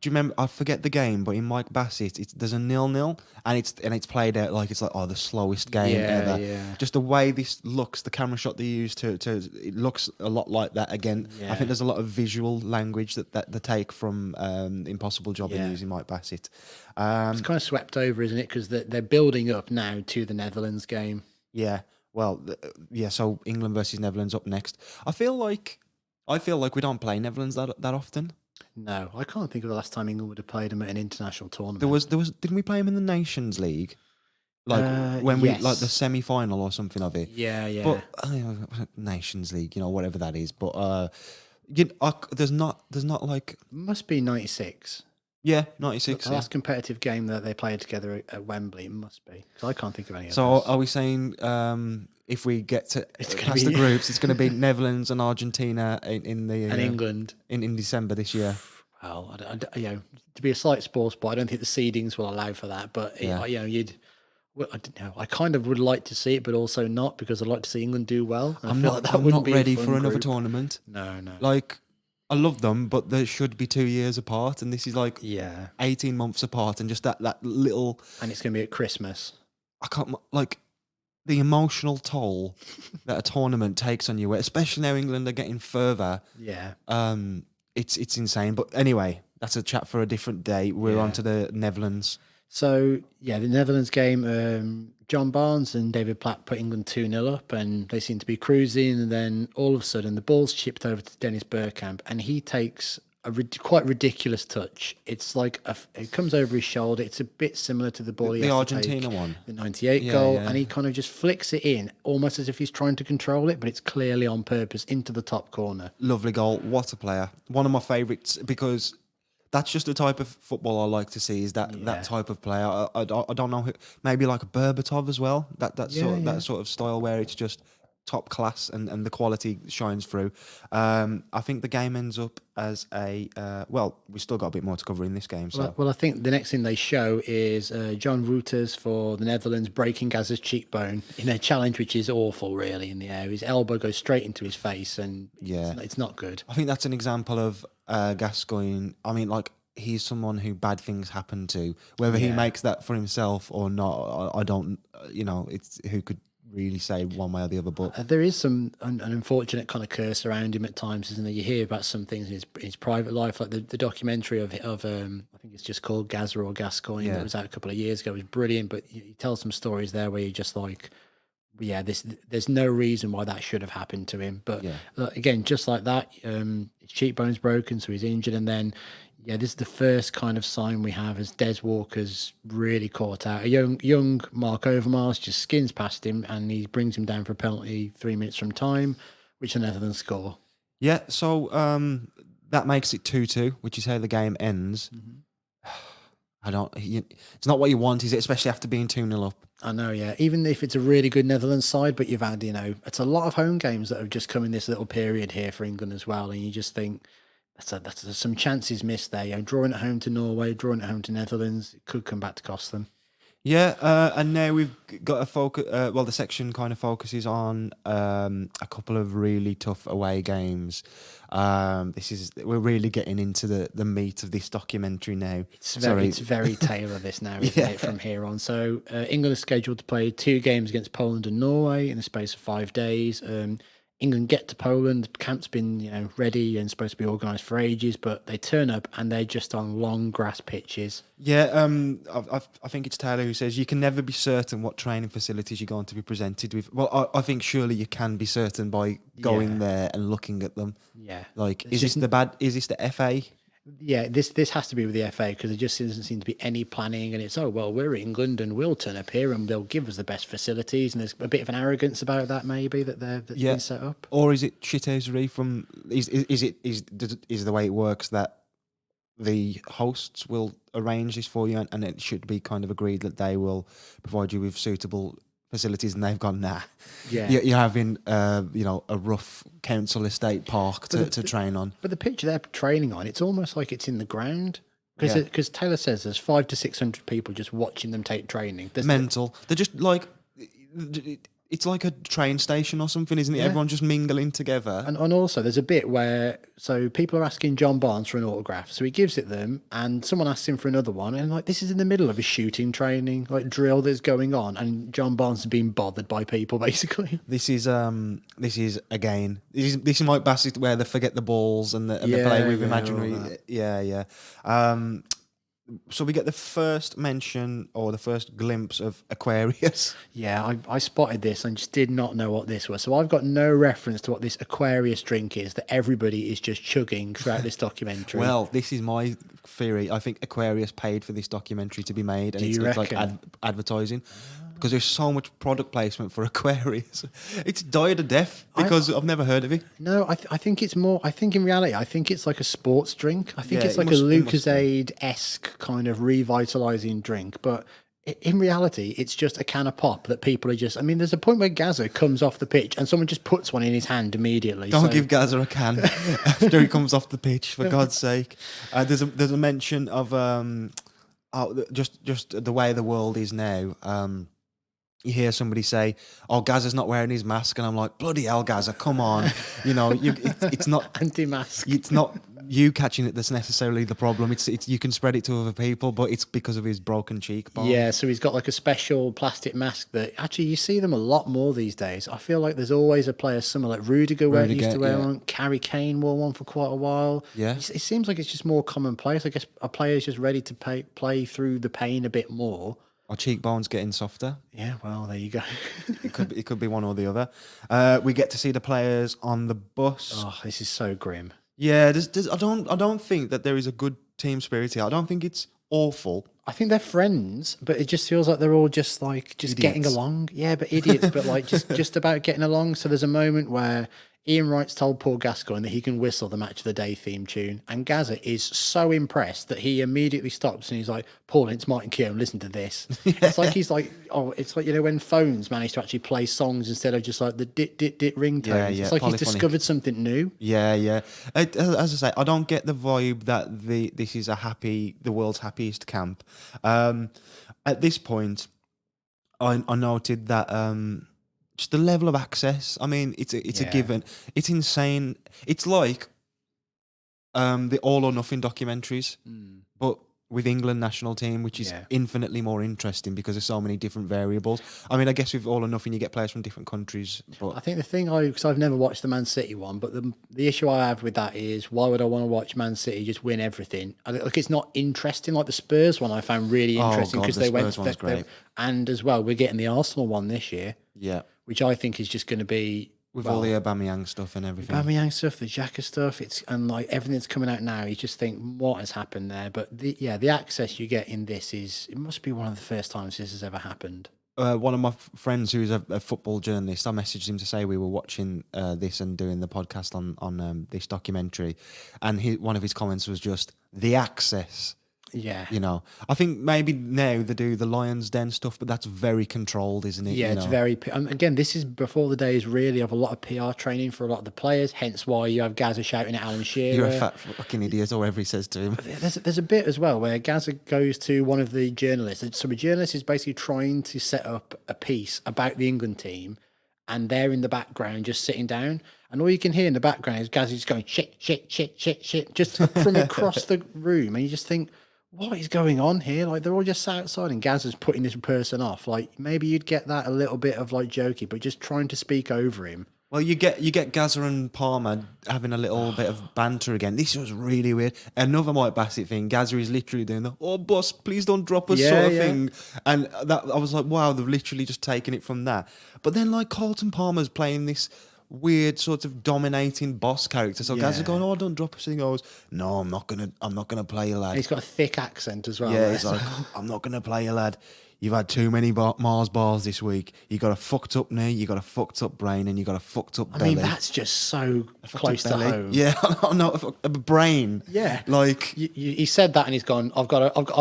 do you remember? I forget the game, but in Mike Bassett, there's a 0-0, and it's played out like it's like the slowest game ever. Yeah. Just the way this looks, the camera shot they use to it looks a lot like that again. Yeah. I think there's a lot of visual language that they take from Impossible Job in using Mike Bassett. It's kind of swept over, isn't it? Because they're building up now to the Netherlands game. Yeah. Well, so England versus Netherlands up next. I feel like we don't play Netherlands that often. No, I can't think of the last time England would have played them at an international tournament. There was. Didn't we play them in the Nations League? Like when we like the semi-final or something of it. Yeah. But Nations League, whatever that is. But there's not like must be 96. Yeah, 96. The last competitive game that they played together at Wembley, it must be. Because I can't think of any of So are we saying if we get to past the groups, it's going to be Netherlands and Argentina in the and England in December this year? Well, to be a slight sports boy, I don't think the seedings will allow for that. But well, I don't know. I kind of would like to see it, but also not because I'd like to see England do well. I'm not ready for another tournament. No. Like, I love them, but they should be 2 years apart, and this is like 18 months apart, and just that little. And it's going to be at Christmas. I can't the emotional toll that a tournament takes on you, especially now England are getting further. Yeah. It's insane. But anyway, that's a chat for a different day. We're on to the Netherlands. So, the Netherlands game, John Barnes and David Platt put England 2-0 up, and they seem to be cruising, and then all of a sudden the ball's chipped over to Dennis Bergkamp, and he takes quite ridiculous touch. It's like it comes over his shoulder. It's a bit similar to the ball he The has to Argentina take, one. the 98 Yeah, goal, yeah. and he kind of just flicks it in, almost as if he's trying to control it, but it's clearly on purpose into the top corner. Lovely goal. What a player. One of my favourites because that's just the type of football I like to see. Is that type of player? I don't know who. Maybe like a Berbatov as well. That sort of style where it's just top class and the quality shines through. I think the game ends up as a well. We still got a bit more to cover in this game. So Well, I think the next thing they show is John Wouters for the Netherlands breaking Gazza's cheekbone in a challenge which is awful, really, in the air. His elbow goes straight into his face, and it's not good. I think that's an example of Gascoigne. I mean, like he's someone who bad things happen to. Whether he makes that for himself or not, I don't. It's who could really say one way or the other. But There is an unfortunate kind of curse around him at times, isn't there? You hear about some things in his private life, like the documentary of I think it's just called Gazza or Gascoigne that was out a couple of years ago. It was brilliant, but you tell some stories there where you're just like, there's no reason why that should have happened to him. But again, just like that, his cheekbone's broken, so he's injured, and then this is the first kind of sign we have as Des Walker's really caught out. A young Mark Overmars just skins past him, and he brings him down for a penalty 3 minutes from time, which the Netherlands score. yeah, so that makes it 2-2, which is how the game ends. It's not what you want, is it? Especially after being 2-0 up. I know, yeah. Even if it's a really good Netherlands side, but you've had, it's a lot of home games that have just come in this little period here for England as well, and you just think that's some chances missed there. Drawing at home to Norway, drawing at home to Netherlands, it could come back to cost them. Yeah, and now we've got a focus. Well, the section kind of focuses on a couple of really tough away games. We're really getting into the meat of this documentary now. It's very Taylor this now, isn't it? From here on. So England is scheduled to play 2 games against Poland and Norway in the space of 5 days. England get to Poland. The camp's been ready and supposed to be organised for ages, but they turn up and they're just on long grass pitches. Yeah, I think it's Taylor who says you can never be certain what training facilities you're going to be presented with. Well, I think surely you can be certain by going there and looking at them. Yeah, like is this the FA? Yeah, this has to be with the FA because there just doesn't seem to be any planning, and it's we're England and we'll turn up here and they'll give us the best facilities, and there's a bit of an arrogance about that maybe that's been set up. Or is it shithousery from is the way it works that the hosts will arrange this for you and it should be kind of agreed that they will provide you with suitable facilities, and they've gone, nah. Yeah, you're having a rough council estate park to train on. But the pitch they're training on, it's almost like it's in the ground because Taylor says there's 500 to 600 people just watching them take training. Mental. They're just like it's like a train station or something, isn't it? Yeah. Everyone just mingling together. And also, there's a bit where people are asking John Barnes for an autograph, so he gives it them, and someone asks him for another one, and this is in the middle of a shooting training, drill that's going on, and John Barnes is being bothered by people basically. This is Mike Bassett where they forget the balls and they play with imaginary. Yeah. So we get the first mention or the first glimpse of Aquarius. Yeah, I spotted this and just did not know what this was. So I've got no reference to what this Aquarius drink is that everybody is just chugging throughout this documentary. Well, this is my theory. I think Aquarius paid for this documentary to be made, and it's like advertising. Because there's so much product placement for Aquarius. It's died a death because I've never heard of it. No, I think it's more. I think in reality, I think it's like a sports drink. I think it's like a Lucozade-esque kind of revitalising drink. But in reality, it's just a can of pop that people are just. I mean, there's a point where Gazza comes off the pitch and someone just puts one in his hand immediately. Don't give Gazza a can after he comes off the pitch, for God's sake. There's a mention of just the way the world is now. You hear somebody say, "Oh, Gazza's not wearing his mask," and I'm like, "Bloody hell, Gazza, come on!" It's not anti-mask. It's not you catching it that's necessarily the problem. It's you can spread it to other people, but it's because of his broken cheekbone. Yeah, so he's got like a special plastic mask that actually you see them a lot more these days. I feel like there's always a player, someone like Rudiger used to wear one. Harry Kane wore one for quite a while. Yeah, it seems like it's just more commonplace. I guess a player's just ready to play through the pain a bit more. Our cheekbones getting softer. Yeah, well, there you go. It could be one or the other. We get to see the players on the bus. Oh, this is so grim. Yeah, I don't think that there is a good team spirit here. I don't think it's awful. I think they're friends, but it just feels like they're all just like getting Idiots. along. Yeah, but idiots, but like just about getting along. So there's a moment where Ian Wright's told Paul Gascoigne that he can whistle the Match of the Day theme tune, and Gazza is so impressed that he immediately stops and he's like, "Paul, it's Martin Keown. Listen to this." It's like he's like, "Oh, it's like when phones manage to actually play songs instead of just like the dit dit dit ringtones." Yeah, It's like he's polyphonic. discovered something new. Yeah, yeah. As I say, I don't get the vibe that this is the world's happiest camp. At this point, I noted that just the level of access. I mean, it's a Yeah. given. It's insane. It's like the All or Nothing documentaries, but with England national team, which is Yeah. infinitely more interesting because there's so many different variables. I mean, I guess with All or Nothing, you get players from different countries, I but think the thing because I've never watched the Man City one, but the issue I have with that is why would I want to watch Man City just win everything? Like it's not interesting. Like the Spurs one, I found really Oh, interesting God, because the they went Spurs one's great. and as well we're getting the Arsenal one this year, yeah, which I think is just going to be with all the Aubameyang stuff and everything. Aubameyang stuff, the Xhaka stuff. It's and like everything that's coming out now, you just think what has happened there. But the access you get in this it must be one of the first times this has ever happened. One of my friends who's a football journalist, I messaged him to say we were watching this and doing the podcast on this documentary, and one of his comments was just the access. Yeah. You know, I think maybe now they do the Lions Den stuff, but that's very controlled, isn't it? Yeah, you it's know? very. Again, this is before the days really of a lot of PR training for a lot of the players. Hence why you have Gaza shouting at Alan Shearer. You're a fat fucking idiot, or whatever he says to him. There's a bit as well where Gaza goes to one of the journalists. So a journalist is basically trying to set up a piece about the England team, and they're in the background just sitting down, and all you can hear in the background is Gaza just going shit, shit, shit, shit, shit, just from across the room, and you just think, what is going on here? Like they're all just sat outside and Gazza's putting this person off. Like maybe you'd get that a little bit of like jokey, but just trying to speak over him. Well, you get Gazza and Palmer having a little bit of banter again. This was really weird. Another Mike Bassett thing. Gazza is literally doing the "oh boss, please don't drop us" Yeah, sort of yeah. thing, and that I was like, wow, they've literally just taken it from that. But then like Carlton Palmer's playing this weird sort of dominating boss character. So Gazza's Yeah. going, "oh, don't drop us," and he goes, "no, I'm not gonna play you, lad." And he's got a thick accent as well. Yeah, he's like, "I'm not going to play you, lad. You've had too many Mars bars this week. You got a fucked up knee, you got a fucked up brain, and you got a fucked up I belly." mean, that's just so close to Belly. home. Yeah, no, a brain. Yeah. Like He said that and he's gone, I've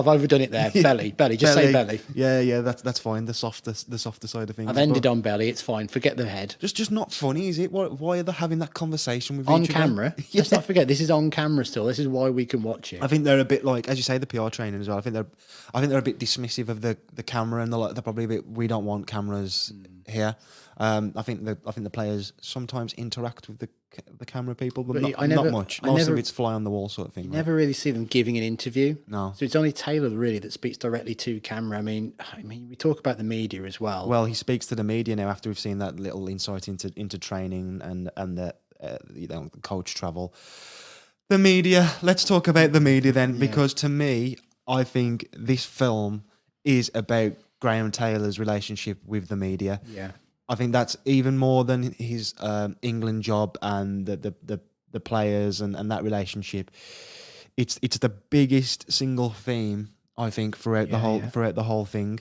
overdone it there. Belly. Just say belly. Yeah, that's fine. The softer side of things. I've ended but on belly. It's fine. Forget the head. just not funny, is it? Why are they having that conversation with On each other? camera. Yeah. Let's not forget, this is on camera still. This is why we can watch it. I think they're a bit like, as you say, the PR training as well. I think they're a bit dismissive of the camera, and they're probably a bit. We don't want cameras here. I think the players sometimes interact with the camera people, but But not much. Most of it's fly on the wall sort of thing. You right? never really see them giving an interview. No. So it's only Taylor really that speaks directly to camera. I mean, we talk about the media as well. Well, he speaks to the media now after we've seen that little insight into training and the the coach travel. The media. Let's talk about the media then, because to me, I think this film is about Graham Taylor's relationship with the media. Yeah. I think that's even more than his England job and the players and that relationship. It's the biggest single theme, I think, throughout the whole thing.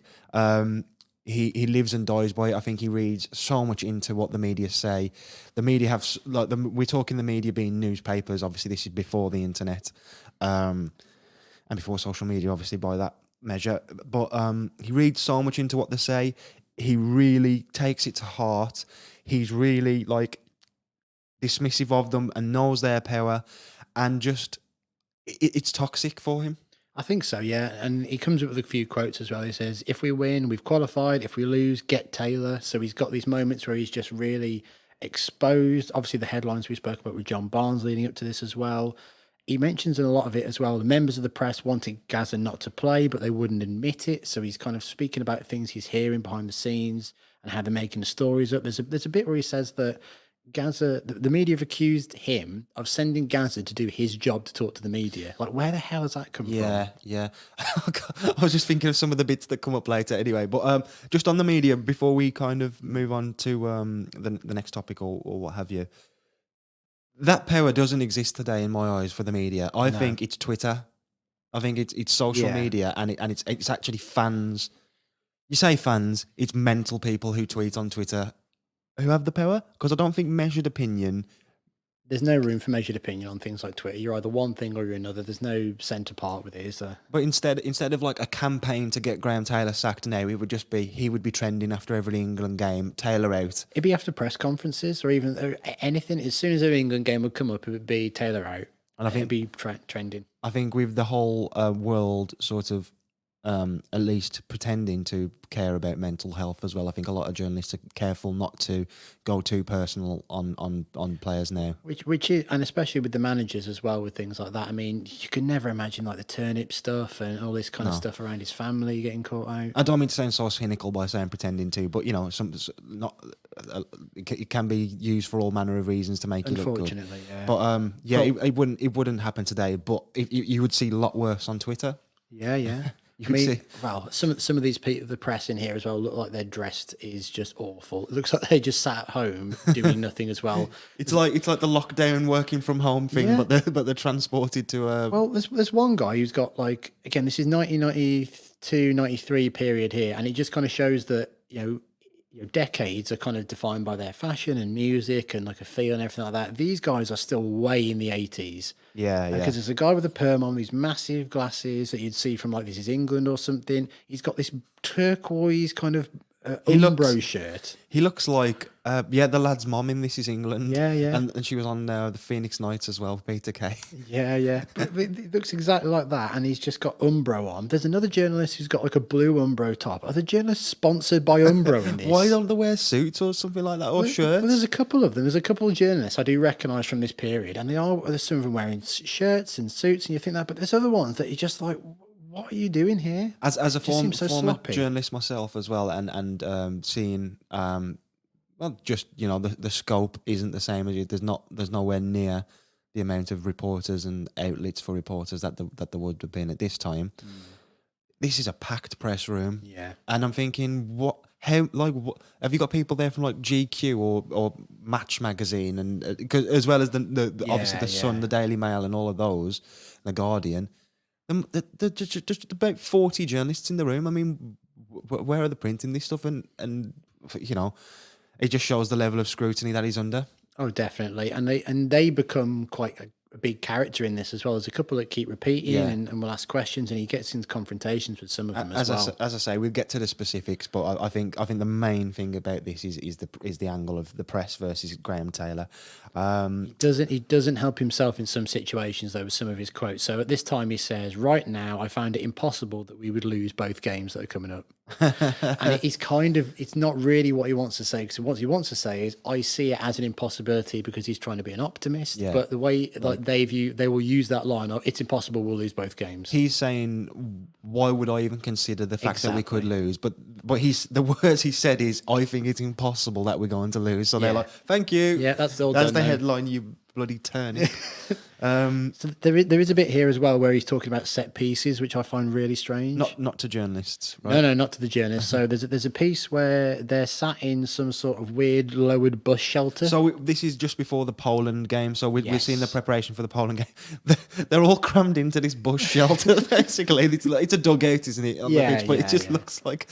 He lives and dies by it. I think he reads so much into what the media say. The media have we're talking the media being newspapers. Obviously, this is before the internet, and before social media, obviously by that measure. But he reads so much into what they say. He really takes it to heart. He's really like dismissive of them and knows their power, and just it's toxic for him. I think so, yeah. And he comes up with a few quotes as well. He says, if we win, we've qualified. If we lose, get Taylor. So he's got these moments where he's just really exposed. Obviously, the headlines we spoke about with John Barnes leading up to this as well. He mentions in a lot of it as well, the members of the press wanted Gaza not to play, but they wouldn't admit it. So he's kind of speaking about things he's hearing behind the scenes and how they're making the stories up. There's a bit where he says that Gaza, the media have accused him of sending Gaza to do his job to talk to the media. Like, where the hell has that come from? Yeah. I was just thinking of some of the bits that come up later anyway. But just on the media, before we kind of move on to the next topic or what have you, That power doesn't exist today in my eyes for the media. I think it's Twitter. I think it's social media, and it's actually fans. You say fans, it's mental people who tweet on Twitter who have the power, because I don't think measured opinion. There's no room for measured opinion on things like Twitter. You're either one thing or you're another. There's no centre part with it, is there? But instead of like a campaign to get Graham Taylor sacked now, it would just be he would be trending after every England game. Taylor out. It'd be after press conferences or even anything. As soon as an England game would come up, it would be Taylor out. And I think it'd be trending. I think with the whole world sort of at least pretending to care about mental health as well, I think a lot of journalists are careful not to go too personal on players now. Which is, and especially with the managers as well, with things like that. I mean, you could never imagine like the turnip stuff and all this kind of stuff around his family getting caught out. I don't mean to sound so cynical by saying pretending to, but you know, it can be used for all manner of reasons to make you look good. Unfortunately, yeah. But it wouldn't happen today. But you would see a lot worse on Twitter. Yeah. I mean, well, some of these people, the press in here as well, look like they're dressed is just awful. It looks like they just sat at home doing nothing as well. It's like the lockdown working from home thing, Yeah. but they're transported to a. Well, there's one guy who's got like, again, this is 1992, 93 period here, and it just kind of shows that decades are kind of defined by their fashion and music and like a feel and everything like that. These guys are still way in the 80s. Yeah. Because there's a guy with a perm on, these massive glasses that you'd see from like This Is England or something. He's got this turquoise kind of Umbro shirt. He looks like the lad's mom in This Is England. Yeah. And she was on the Phoenix Nights as well, Peter Kay. Yeah. But it looks exactly like that, and he's just got Umbro on. There's another journalist who's got like a blue Umbro top. Are the journalists sponsored by Umbro in this? Why don't they wear suits or something like that, or shirts? Well, there's a couple of them. There's a couple of journalists I do recognise from this period, and there's some of them wearing shirts and suits, and you think that, but there's other ones that you're just like, what are you doing here? As a former sloppy. journalist myself as well, and seeing just the scope isn't the same as you. There's nowhere near the amount of reporters and outlets for reporters that there would have been at this time. This is a packed press room. Yeah. And I'm thinking, what have you got people there from like GQ or Match magazine, and as well as the obviously the Sun, the Daily Mail, and all of those, the Guardian. There's just about 40 journalists in the room. I mean, where are they printing this stuff? And it just shows the level of scrutiny that he's under. Oh, definitely. And they become quite a big character in this as well. There's a couple that keep repeating and will ask questions, and he gets into confrontations with some of them as well. As I say, we'll get to the specifics, but I think the main thing about this is the angle of the press versus Graham Taylor. He doesn't help himself in some situations though with some of his quotes. So at this time he says, "Right now, I find it impossible that we would lose both games that are coming up." And it's not really what he wants to say, because what he wants to say is, I see it as an impossibility, because he's trying to be an optimist. Yeah. But the way they will use that line of, it's impossible, we'll lose both games. He's saying, why would I even consider the fact that we could Exactly. lose? But the words he said is, I think it's impossible that we're going to lose. So they're like, thank you. Yeah, that's the done now. headline, you bloody turnip. So there is a bit here as well where he's talking about set pieces, which I find really strange. Not to journalists, right? No, not to the journalists. So there's a piece where they're sat in some sort of weird lowered bus shelter. So this is just before the Poland game. So we're seeing the Yes. preparation for the Poland game. They're all crammed into this bus shelter. Basically, it's a dugout, isn't it? On the pitch, but it just looks like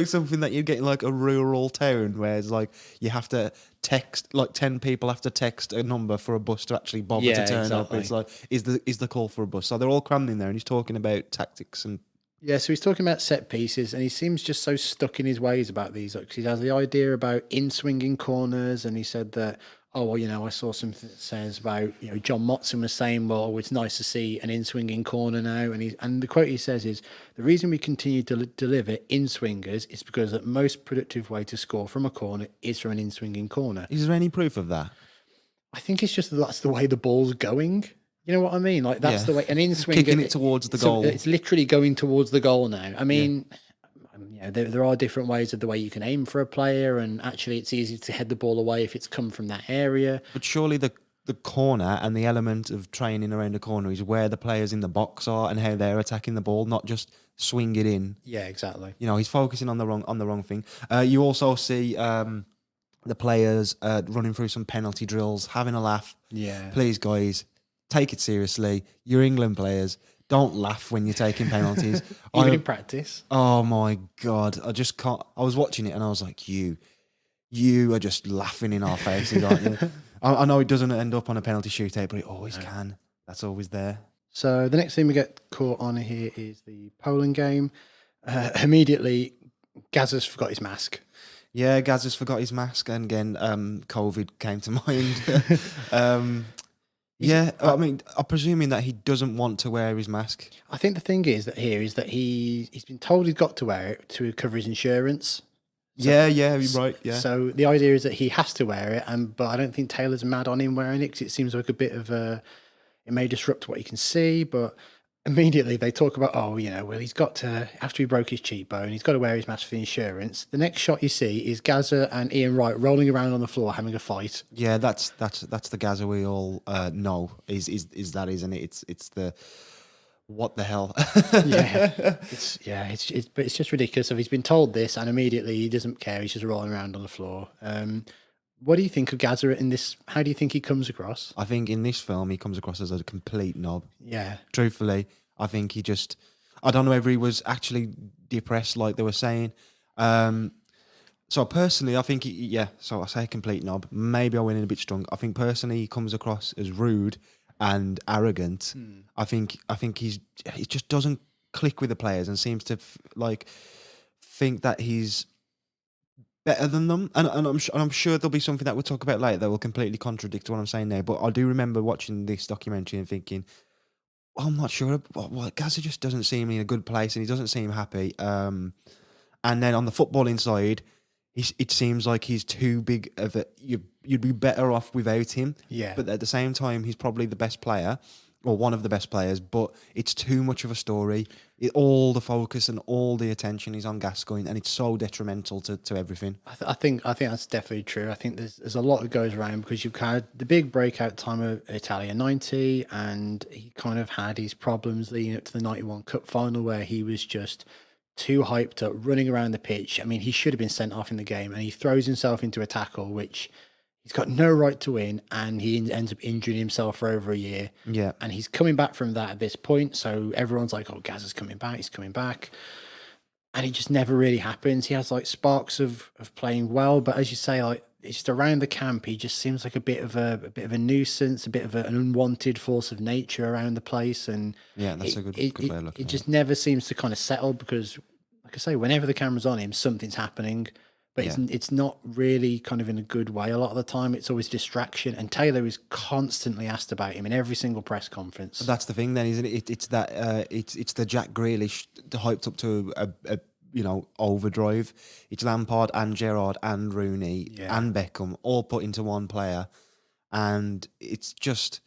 something that you get in like a rural town, where it's like you have to text, like 10 people have to text a number for a bus to actually bother to turn up. It's like, is the call for a bus? So they're all crammed in there, and he's talking about tactics and. Yeah, so he's talking about set pieces, and he seems just so stuck in his ways about these. Like, he has the idea about in-swinging corners, and he said that, I saw something that says about, John Motson was saying, well, it's nice to see an in-swinging corner now. And the quote he says is, the reason we continue to deliver in-swingers is because the most productive way to score from a corner is from an in-swinging corner. Is there any proof of that? I think it's just that's the way the ball's going. You know what I mean? Like, that's the way an in-swinger... Kicking it towards the goal. It's literally going towards the goal now. I mean... there are different ways of the way you can aim for a player, and actually it's easy to head the ball away if it's come from that area. But surely the corner and the element of training around the corner is where the players in the box are and how they're attacking the ball, not just swing it in. Yeah, exactly. He's focusing on the wrong thing. You also see the players running through some penalty drills, having a laugh. Yeah. Please, guys, take it seriously. You're England players. Don't laugh when you're taking penalties. Even in practice. Oh my God. I just can't. I was watching it and I was like, you are just laughing in our faces, aren't you? I know it doesn't end up on a penalty shootout, but it always can. That's always there. So the next thing we get caught on here is the Poland game. Immediately, Gazza's forgot his mask. Yeah, Gaz has forgot his mask, and again, COVID came to mind. Yeah, I mean, I'm presuming that he doesn't want to wear his mask. I think the thing is that he's been told he's got to wear it to cover his insurance. Yeah, you're right. Yeah. So the idea is that he has to wear it, but I don't think Taylor's mad on him wearing it because it seems like a bit of a. It may disrupt what you can see, but immediately they talk about, well, he's got to, after he broke his cheekbone, he's got to wear his mask for the insurance. The next shot you see is Gazza and Ian Wright rolling around on the floor having a fight. Yeah, that's the Gaza we all know is that, isn't it? It's the what the hell? But it's just ridiculous. So he's been told this, and immediately he doesn't care. He's just rolling around on the floor. What do you think of Gazza in this? How do you think he comes across? I think in this film he comes across as a complete knob. Yeah. Truthfully, I think he just. I don't know whether he was actually depressed, like they were saying. So personally, I think So I say complete knob. Maybe I went in a bit strong. I think personally he comes across as rude and arrogant. I think he just doesn't click with the players and seems to think that he's better than them. And I'm sure there'll be something that we'll talk about later that will completely contradict what I'm saying there. But I do remember watching this documentary and thinking, I'm not sure. Well, Gaza just doesn't seem in a good place and he doesn't seem happy. And then on the footballing side, it seems like he's too big of a. You'd be better off without him. Yeah. But at the same time, he's probably the best player, or one of the best players. But it's too much of a story. All the focus and all the attention is on Gascoigne, and it's so detrimental to everything. I think that's definitely true. I think there's a lot that goes around because you've had the big breakout time of Italia 90, and he kind of had his problems leading up to the 91 Cup final where he was just too hyped up, running around the pitch. I mean, he should have been sent off in the game, and he throws himself into a tackle, which he's got no right to win, and he ends up injuring himself for over a year. Yeah. And he's coming back from that at this point, so everyone's like, oh, Gaz is coming back, he's coming back. And it just never really happens. He has like sparks of playing well, but as you say, like it's just around the camp, he just seems like a bit of a nuisance, a bit of an unwanted force of nature around the place. And Yeah, that's a good way of looking at it just never seems to kind of settle because, like I say, whenever the camera's on him, something's happening. But it's not really kind of in a good way. A lot of the time, it's always distraction. And Taylor is constantly asked about him in every single press conference. That's the thing, then, isn't it? It's that it's the Jack Grealish hyped up to a overdrive. It's Lampard and Gerrard and Rooney and Beckham all put into one player, and it's just.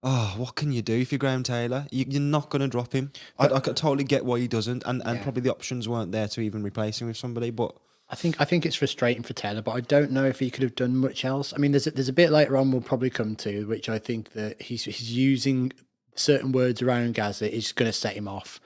Oh, what can you do if you're Graham Taylor? You're not going to drop him. I totally get why he doesn't, and probably the options weren't there to even replace him with somebody. But I think it's frustrating for Taylor, but I don't know if he could have done much else. I mean, there's a bit later on we'll probably come to, which I think that he's using certain words around Gaza is going to set him off.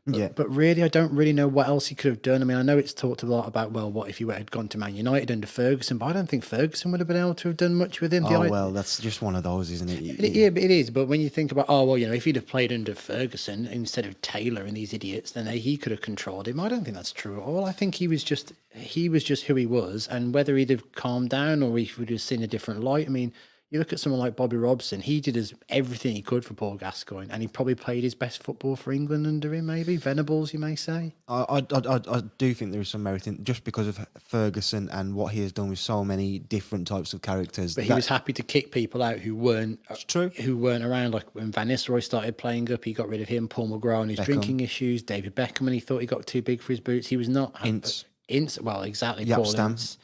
But really, I don't really know what else he could have done. I mean, I know it's talked a lot about, well, what if he had gone to Man United under Ferguson, but I don't think Ferguson would have been able to have done much with him. Well, that's just one of those, isn't it? Yeah, but it is. But when you think about, if he'd have played under Ferguson instead of Taylor and these idiots, then he could have controlled him. I don't think that's true at all. I think he was just who he was, and whether he'd have calmed down or if we'd have seen a different light. I mean, you look at someone like Bobby Robson, he did everything he could for Paul Gascoigne, and he probably played his best football for England under him, maybe. Venables, you may say. I do think there is some merit in just because of Ferguson and what he has done with so many different types of characters. But he was happy to kick people out who weren't around. Like when Van Nistelrooy started playing up, he got rid of him. Paul McGrath and his drinking issues. David Beckham, and he thought he got too big for his boots. He was not. Ince. Well, exactly. Yep, Paul Ince.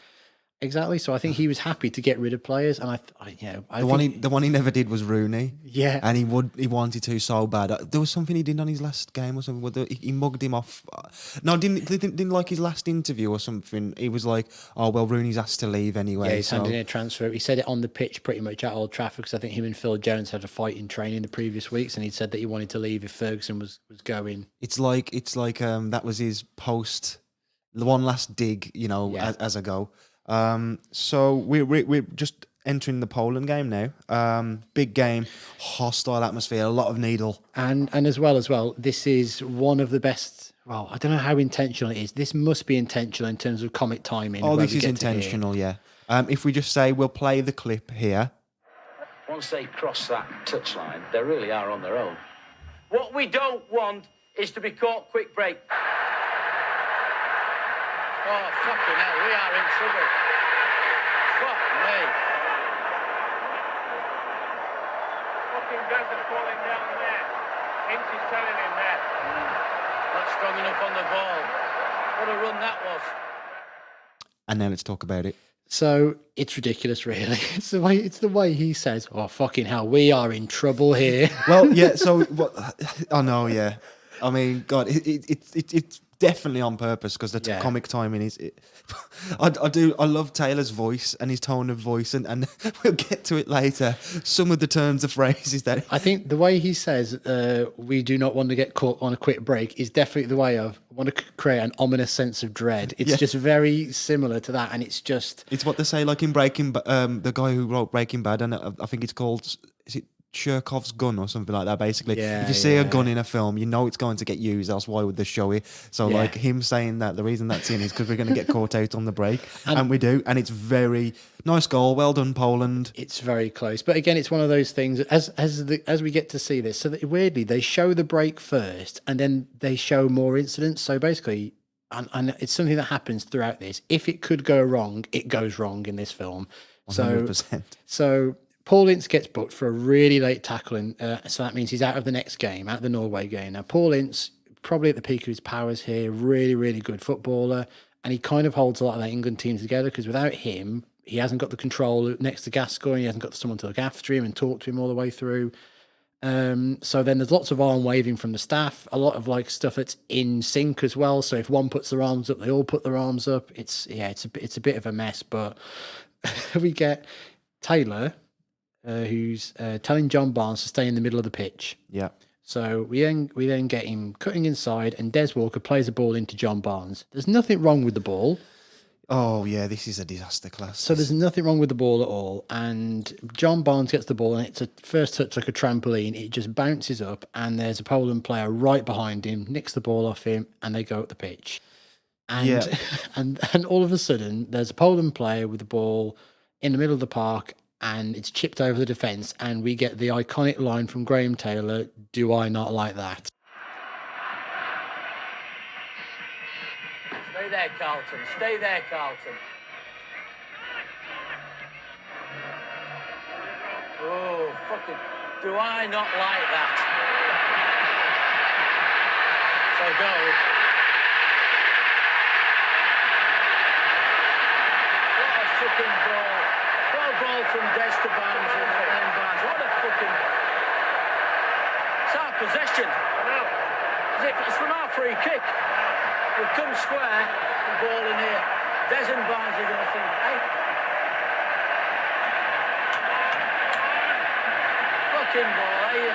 Exactly. So I think he was happy to get rid of players, and the one he never did was Rooney. Yeah, and he wanted to so bad. There was something he did on his last game or something. He mugged him off. No, didn't like his last interview or something. He was like, "Oh well, Rooney's asked to leave anyway." Yeah, he's handing in a transfer. He said it on the pitch pretty much at Old Trafford because I think him and Phil Jones had a fight in training the previous weeks, and he said that he wanted to leave if Ferguson was going. It's like that was his post. The one last dig, as a go. So we're just entering the Poland game now. Big game, hostile atmosphere, a lot of needle. And as well, this is one of the best. Well, I don't know how intentional it is. This must be intentional in terms of comic timing. Oh, where this we is get to hear. intentional, yeah. If we just say we'll play the clip here. Once they cross that touchline, they really are on their own. What we don't want is to be caught quick break. Oh, fucking hell, we are in trouble. Fuck me. Fucking guys are falling down there. Ince is telling him there. Not strong enough on the ball. What a run that was. And now let's talk about it. So it's ridiculous, really. It's the way he says, "Oh fucking hell, we are in trouble here." Well, yeah. So what? I know, yeah. I mean, God, it's definitely on purpose because the comic timing is. I love Taylor's voice and his tone of voice, and we'll get to it later. Some of the terms of phrases that I think the way he says, "We do not want to get caught on a quick break," is definitely the way of want to create an ominous sense of dread. It's just very similar to that, and it's just it's what they say, like in Breaking Bad. The guy who wrote Breaking Bad, and I think it's called. Is it Cherkov's gun or something like that? Basically, if you see a gun in a film, you know it's going to get used. Else, why would they show it? So, like him saying that, the reason that's in is because we're going to get caught out on the break, and we do. And it's very nice goal. Well done, Poland. It's very close, but again, it's one of those things. As we get to see this, so that weirdly they show the break first, and then they show more incidents. So basically, and it's something that happens throughout this. If it could go wrong, it goes wrong in this film. 100%. So Paul Ince gets booked for a really late tackling, so that means he's out of the next game, out of the Norway game. Now, Paul Ince, probably at the peak of his powers here, really, really good footballer, and he kind of holds a lot of that England team together because without him, he hasn't got the control next to Gascoigne, he hasn't got someone to look after him and talk to him all the way through. So then there's lots of arm waving from the staff, a lot of like stuff that's in sync as well. So if one puts their arms up, they all put their arms up. It's a bit of a mess, but we get Taylor, who's telling John Barnes to stay in the middle of the pitch. Yeah. So we then get him cutting inside, and Des Walker plays the ball into John Barnes. There's nothing wrong with the ball. Oh yeah, this is a disaster class. So there's nothing wrong with the ball at all. And John Barnes gets the ball, and it's a first touch like a trampoline. It just bounces up, and there's a Poland player right behind him, nicks the ball off him, and they go up the pitch. And and all of a sudden, there's a Poland player with the ball in the middle of the park, and it's chipped over the defence, and we get the iconic line from Graham Taylor, "Do I not like that?" Stay there, Carlton. Stay there, Carlton. Oh, fucking. Do I not like that? So go. What a fucking ball. What a ball from Des to Barnes and then Barnes. What a fucking. It's our possession. I know. As if it's from our free kick. We've come square, the ball in here. Des and Barnes are going to think, hey. Fucking ball, eh?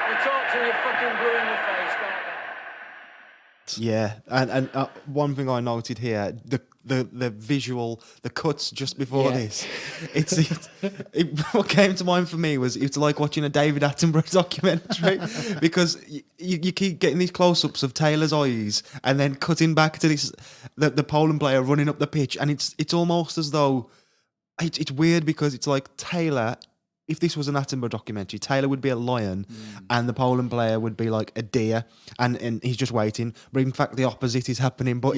You talk to me fucking blue in the face, don't you? Yeah, and one thing I noted here, the visual, the cuts just before this, what came to mind for me was it's like watching a David Attenborough documentary because you keep getting these close-ups of Taylor's eyes and then cutting back to this the Poland player running up the pitch, and it's almost as though it's weird because it's like Taylor. If this was an Attenborough documentary, Taylor would be a lion and the Poland player would be like a deer and he's just waiting. But in fact, the opposite is happening. But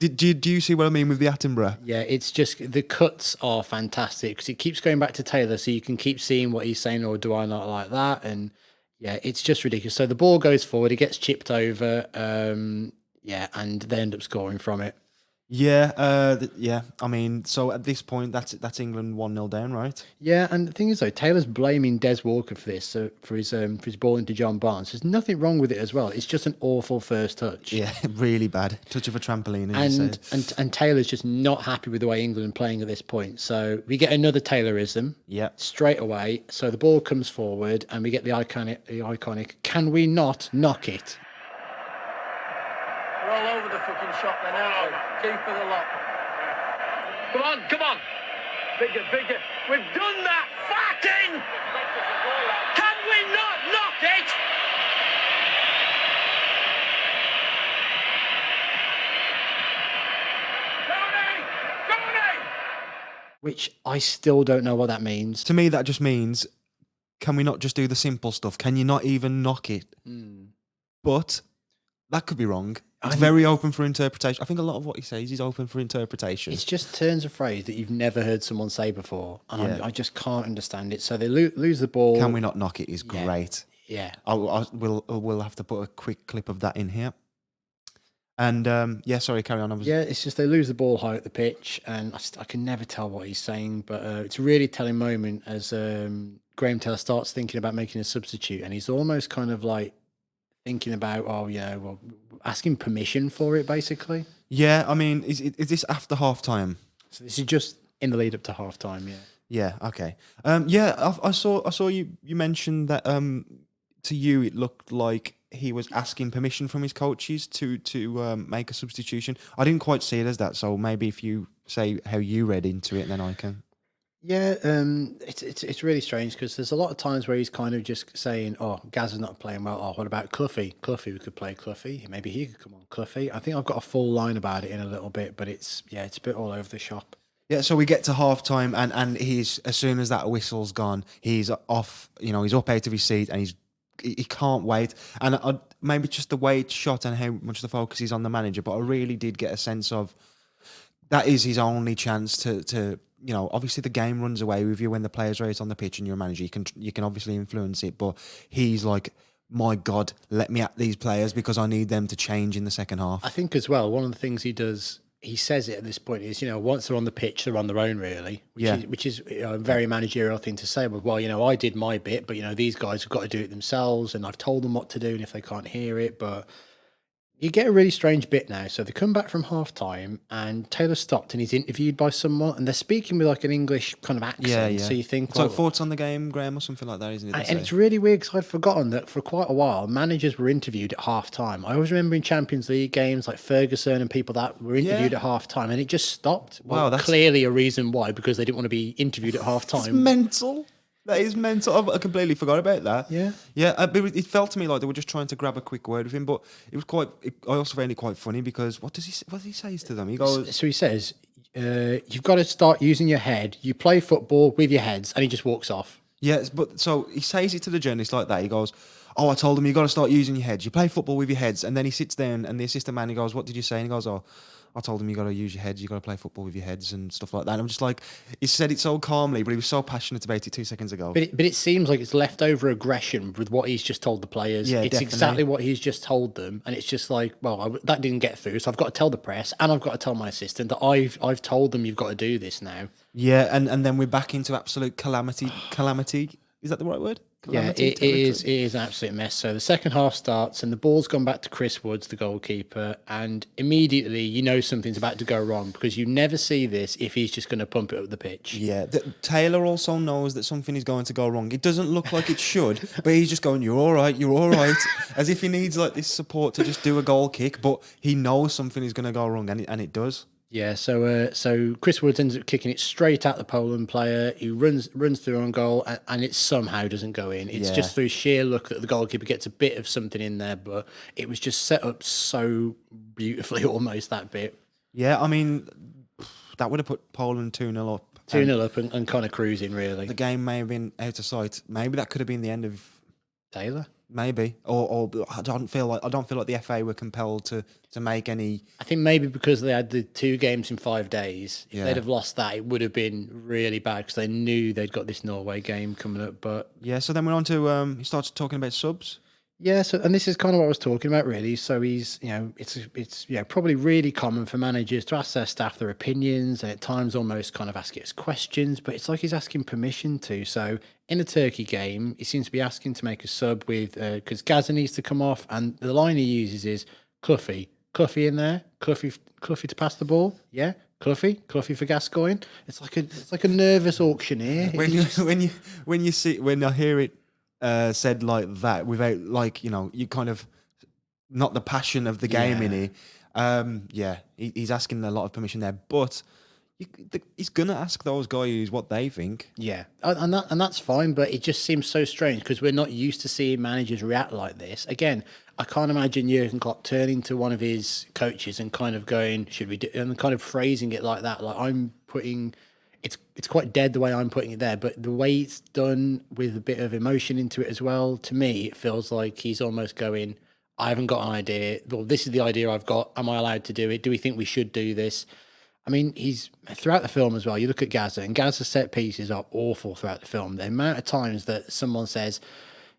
do you see what I mean with the Attenborough? Yeah, it's just the cuts are fantastic because it keeps going back to Taylor, so you can keep seeing what he's saying, or do I not like that? And yeah, it's just ridiculous. So the ball goes forward, it gets chipped over, and they end up scoring from it. Yeah, I mean, so at this point, that's England 1-0 down, right? Yeah, and the thing is, though, Taylor's blaming Des Walker for this, for his ball into John Barnes. There's nothing wrong with it as well. It's just an awful first touch. Yeah, really bad. Touch of a trampoline. And Taylor's just not happy with the way England are playing at this point. So we get another Taylorism straight away. So the ball comes forward, and we get the iconic, "Can we not knock it?" We're all over the fucking shop then, aren't we? Keep for the lot. Come on, come on. Bigger, bigger. We've done that. Fucking! Can we not knock it? Tony! Tony! Which I still don't know what that means. To me, that just means, can we not just do the simple stuff? Can you not even knock it? But that could be wrong. It's very open for interpretation. I think a lot of what he says is open for interpretation. It's just turns of phrase that you've never heard someone say before, and Yeah. I just can't understand it. So they lose the ball. Can we not knock it is Yeah. great. Yeah. We'll have to put a quick clip of that in here. And sorry, carry on. Yeah, it's just they lose the ball high at the pitch, and I can never tell what he's saying, but it's a really telling moment as Graham Taylor starts thinking about making a substitute, and he's almost kind of like thinking about, asking permission for it, basically. Yeah, I mean, is this after half time? So this is just in the lead up to half time, yeah. Yeah, okay. I saw you mentioned that to you it looked like he was asking permission from his coaches to make a substitution. I didn't quite see it as that, so maybe if you say how you read into it, then I can. Yeah, it's really strange because there's a lot of times where he's kind of just saying, "Oh, Gaz is not playing well. Oh, what about Cloughie? Cloughie, we could play Cloughie. Maybe he could come on Cloughie." I think I've got a full line about it in a little bit, but it's a bit all over the shop. Yeah, so we get to half time and he's, as soon as that whistle's gone, he's off. He's up out of his seat and he can't wait. And maybe just the way it's shot and how much the focus is on the manager, but I really did get a sense of that is his only chance to obviously the game runs away with you when the players are out on the pitch and you're a manager. You can obviously influence it, but he's like, my God, let me at these players because I need them to change in the second half. I think as well, one of the things he does, he says it at this point is, once they're on the pitch, they're on their own, really, which is a very managerial thing to say. But, I did my bit, but, these guys have got to do it themselves and I've told them what to do and if they can't hear it, but you get a really strange bit now. So they come back from half time and Taylor stopped and he's interviewed by someone and they're speaking with like an English kind of accent. Yeah. So you think, it's like thoughts on the game, Graham, or something like that, isn't it? And it's really weird because I'd forgotten that for quite a while, managers were interviewed at half time. I always remember in Champions League games like Ferguson and people that were interviewed at half time and it just stopped. Well, that's clearly a reason why, because they didn't want to be interviewed at half time. It's mental. That is mental. I completely forgot about that. Yeah. Yeah, but it felt to me like they were just trying to grab a quick word with him, but it was I also found it quite funny because what does he say to them? He goes... So he says, you've got to start using your head. You play football with your heads, and he just walks off. Yes, but so he says it to the journalist like that. He goes, I told him you got to start using your heads. You play football with your heads. And then he sits down and the assistant man, he goes, what did you say? And he goes, I told him you got to use your heads. You got to play football with your heads and stuff like that. And I'm just like, he said it so calmly, but he was so passionate about it 2 seconds ago. But it seems like it's leftover aggression with what he's just told the players. Yeah, it's definitely. exactly what he's just told them, and it's just like, that didn't get through, so I've got to tell the press and I've got to tell my assistant that I've told them you've got to do this now. Yeah, and then we're back into absolute calamity. Is that the right word? Calamity It is an absolute mess. So the second half starts and the ball's gone back to Chris Woods, the goalkeeper, and immediately something's about to go wrong because you never see this if he's just going to pump it up the pitch. Yeah, Taylor also knows that something is going to go wrong. It doesn't look like it should, but he's just going, you're all right, as if he needs like this support to just do a goal kick, but he knows something is going to go wrong, and it does. Yeah, so Chris Woods ends up kicking it straight at the Poland player. He runs through on goal, and it somehow doesn't go in. It's just through sheer luck that the goalkeeper gets a bit of something in there, but it was just set up so beautifully, almost that bit. Yeah, I mean, that would have put Poland 2-0 up. 2-0 up and kind of cruising, really. The game may have been out of sight. Maybe that could have been the end of Taylor. Maybe, or I don't feel like the FA were compelled to make any. I think maybe because they had the 2 games in 5 days. If they'd have lost that, it would have been really bad because they knew they'd got this Norway game coming up. But yeah, so then we're on to he starts talking about subs. Yeah, so and this is kind of what I was talking about, really. So he's, it's probably really common for managers to ask their staff their opinions and at times almost kind of ask us questions, but it's like he's asking permission to. So in a Turkey game, he seems to be asking to make a sub with because Gaza needs to come off, and the line he uses is Cloughie in there, Cloughie to pass the ball, yeah. Cloughie for Gascoigne. It's like a nervous auctioneer. When I hear it said like that without you kind of not the passion of the game in it. He's asking a lot of permission there, but he's gonna ask those guys what they think. Yeah, and that's fine, but it just seems so strange because we're not used to seeing managers react like this. Again, I can't imagine Jurgen Klopp turning to one of his coaches and kind of going, "Should we do?" and kind of phrasing it like that. Like I'm putting, it's quite dead the way I'm putting it there, but the way it's done with a bit of emotion into it as well. To me, it feels like he's almost going, "I haven't got an idea. Well, this is the idea I've got. Am I allowed to do it? Do we think we should do this?" I mean, he's throughout the film as well. You look at Gaza, and Gaza's set pieces are awful throughout the film. The amount of times that someone says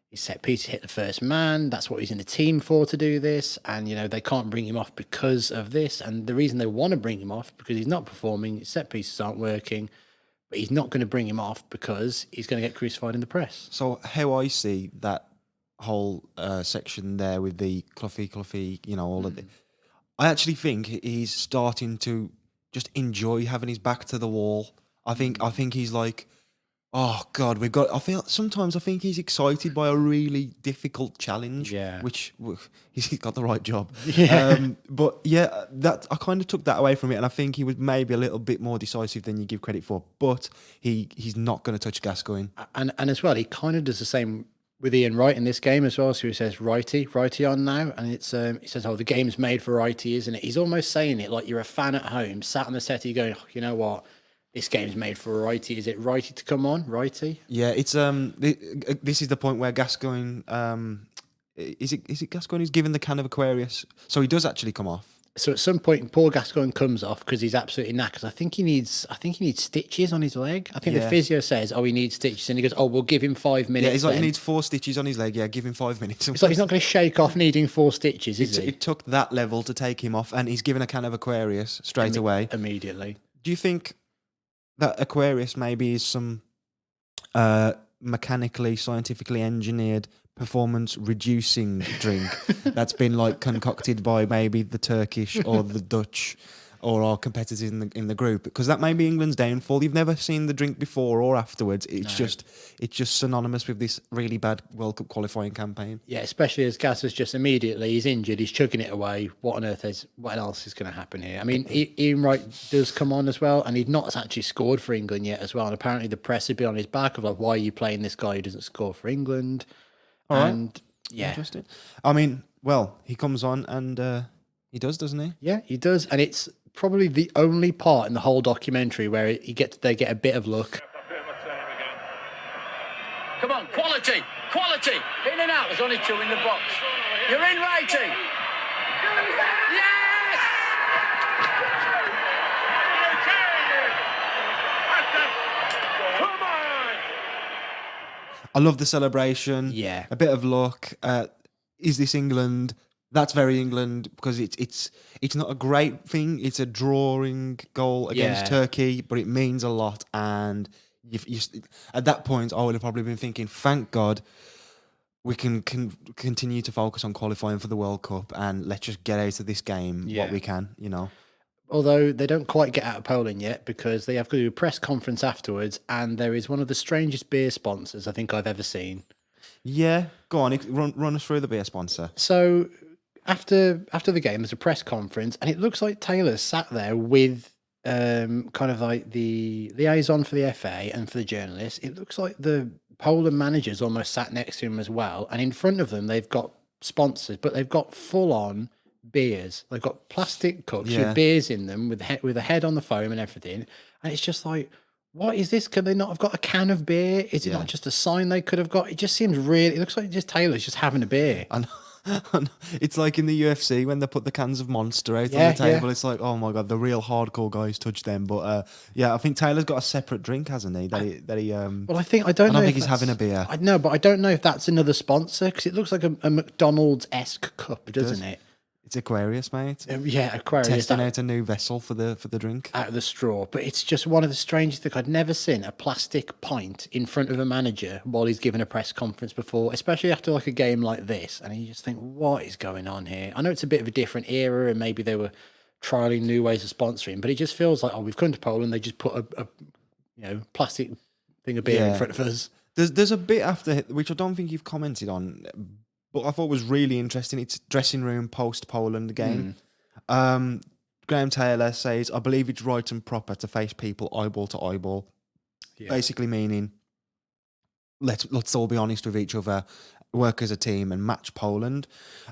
his set piece hit the first man, that's what he's in the team for to do this, and they can't bring him off because of this. And the reason they want to bring him off because he's not performing, his set pieces aren't working, but he's not going to bring him off because he's going to get crucified in the press. So how I see that whole section there with the Cluffy, all of it, I actually think he's starting to just enjoy having his back to the wall. I think he's like, oh God, I think he's excited by a really difficult challenge. Yeah. Which he's got the right job. Yeah. But yeah, that I kind of took that away from it, and I think he was maybe a little bit more decisive than you give credit for. But he's not going to touch Gascoigne. And as well, he kind of does the same with Ian Wright in this game as well. So he says righty on now, and it's he says, "Oh, the game's made for righty, isn't it?" He's almost saying it like you're a fan at home, sat on the settee, going, oh, "You know what? This game's made for a righty. Is it righty to come on, righty?" Yeah, it's this is the point where Gascoigne is it Gascoigne who's given the can of Aquarius, so he does actually come off. So at some point, Paul Gascoigne comes off because he's absolutely knackered. I think he needs stitches on his leg. I think the physio says, "Oh, he needs stitches," and he goes, "Oh, we'll give him 5 minutes." Yeah, he's like, then. he needs 4 stitches on his leg. Yeah, give him 5 minutes. It's like he's not going to shake off needing 4 stitches, is he? It took that level to take him off, and he's given a can of Aquarius straight away. Immediately. Do you think that Aquarius maybe is some mechanically, scientifically engineered performance reducing drink that's been like concocted by maybe the Turkish or the Dutch or our competitors in the group? Because that may be England's downfall. You've never seen the drink before or afterwards. It's just synonymous with this really bad World Cup qualifying campaign. Yeah, especially as Gazza's just immediately, he's injured, he's chugging it away. What else is going to happen here? I mean, Ian Wright does come on as well, and he'd not actually scored for England yet as well. And apparently the press had been on his back of like, why are you playing this guy who doesn't score for England? Yeah. Interesting. I mean, well, he comes on and he does, doesn't he? Yeah, he does. And it's probably the only part in the whole documentary where they get a bit of luck. Come on, quality. In and out. There's only 2 in the box. You're in, Righty. Yes! Come on! I love the celebration. Yeah. A bit of luck. Is this England? That's very England because it's not a great thing. It's a drawing goal against Turkey, but it means a lot. And you at that point, I would have probably been thinking, thank God we can continue to focus on qualifying for the World Cup and let's just get out of this game what we can, Although they don't quite get out of Poland yet because they have to do a press conference afterwards, and there is one of the strangest beer sponsors I think I've ever seen. Yeah, go on, run us through the beer sponsor. So after the game, there's a press conference, and it looks like Taylor sat there with kind of like the liaison for the FA and for the journalists. It looks like the Poland managers almost sat next to him as well, and in front of them they've got sponsors, but they've got full on beers. They've got plastic cups with beers in them with a head on the foam and everything, and it's just like, what is this? Could they not have got a can of beer? Is it not just a sign they could have got? It just seems really. It looks like just Taylor's just having a beer. I know. It's like in the UFC when they put the cans of Monster out on the table. It's like, oh my God, the real hardcore guys touch them. But I think Taylor's got a separate drink, hasn't he? Well, I don't know think if he's having a beer. I know, but I don't know if that's another sponsor because it looks like a McDonald's-esque cup, doesn't it? It's Aquarius, mate. Aquarius. Testing out a new vessel for the drink. Out of the straw. But it's just one of the strangest things. I'd never seen a plastic pint in front of a manager while he's giving a press conference before, especially after like a game like this. And you just think, what is going on here? I know it's a bit of a different era and maybe they were trialing new ways of sponsoring, but it just feels like, we've come to Poland, they just put a plastic thing of beer in front of us. There's a bit after, which I don't think you've commented on, but I thought was really interesting. It's dressing room post Poland game. Graham Taylor says, I believe it's right and proper to face people eyeball to eyeball. Yeah. Basically meaning, let's all be honest with each other, work as a team and match Poland.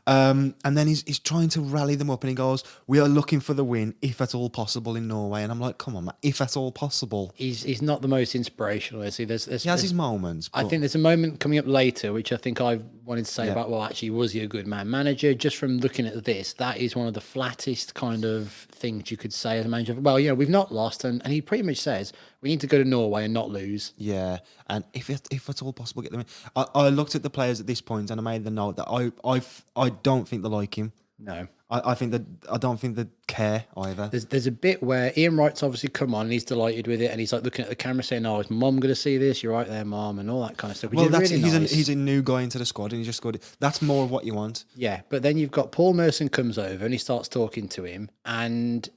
And then he's trying to rally them up and he goes, we are looking for the win, if at all possible, in Norway. And I'm like, come on, man, if at all possible. He's not the most inspirational, is he? There's He has his moments. I but- think there's a moment coming up later, which I think I wanted to say Yeah. about, well, actually, was he a good man manager? Just from looking at this, that is one of the flattest kind of things you could say as a manager. Well, we've not lost. And he pretty much says, we need to go to Norway and not lose. Yeah, and if at all possible, get them in. I looked at the players at this point and I made the note that I don't think they like him. No. I don't think they care either. There's a bit where Ian Wright's obviously come on and he's delighted with it and he's like looking at the camera saying, "Oh, is Mum going to see this? You're right there, Mum," and all that kind of stuff. Which Well, is really nice. he's a new guy into the squad and he just scored. That's more of what you want. Yeah, but then you've got Paul Merson comes over and he starts talking to him, and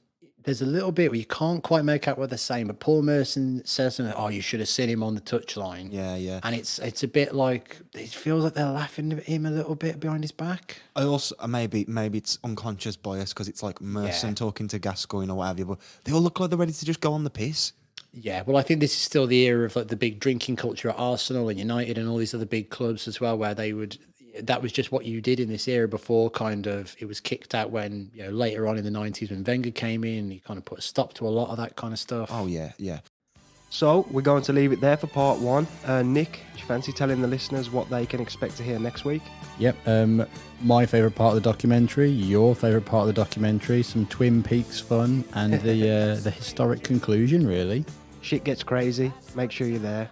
there's a little bit where you can't quite make out what they're saying, but Paul Merson says something, "Oh, you should have seen him on the touchline." Yeah. And it's a bit like, it feels like they're laughing at him a little bit behind his back. I also maybe it's unconscious bias because it's like Merson Yeah. talking to Gascoigne or whatever, but they all look like they're ready to just go on the piss. Yeah, well, I think this is still the era of like the big drinking culture at Arsenal and United and all these other big clubs as well, where that was just what you did in this era before kind of it was kicked out when, later on in the 90s when Wenger came in, he kind of put a stop to a lot of that kind of stuff. Oh yeah. So we're going to leave it there for part 1. Nick, do you fancy telling the listeners what they can expect to hear next week? Yep. My favourite part of the documentary, your favourite part of the documentary, some Twin Peaks fun, and the historic conclusion, really. Shit gets crazy. Make sure you're there.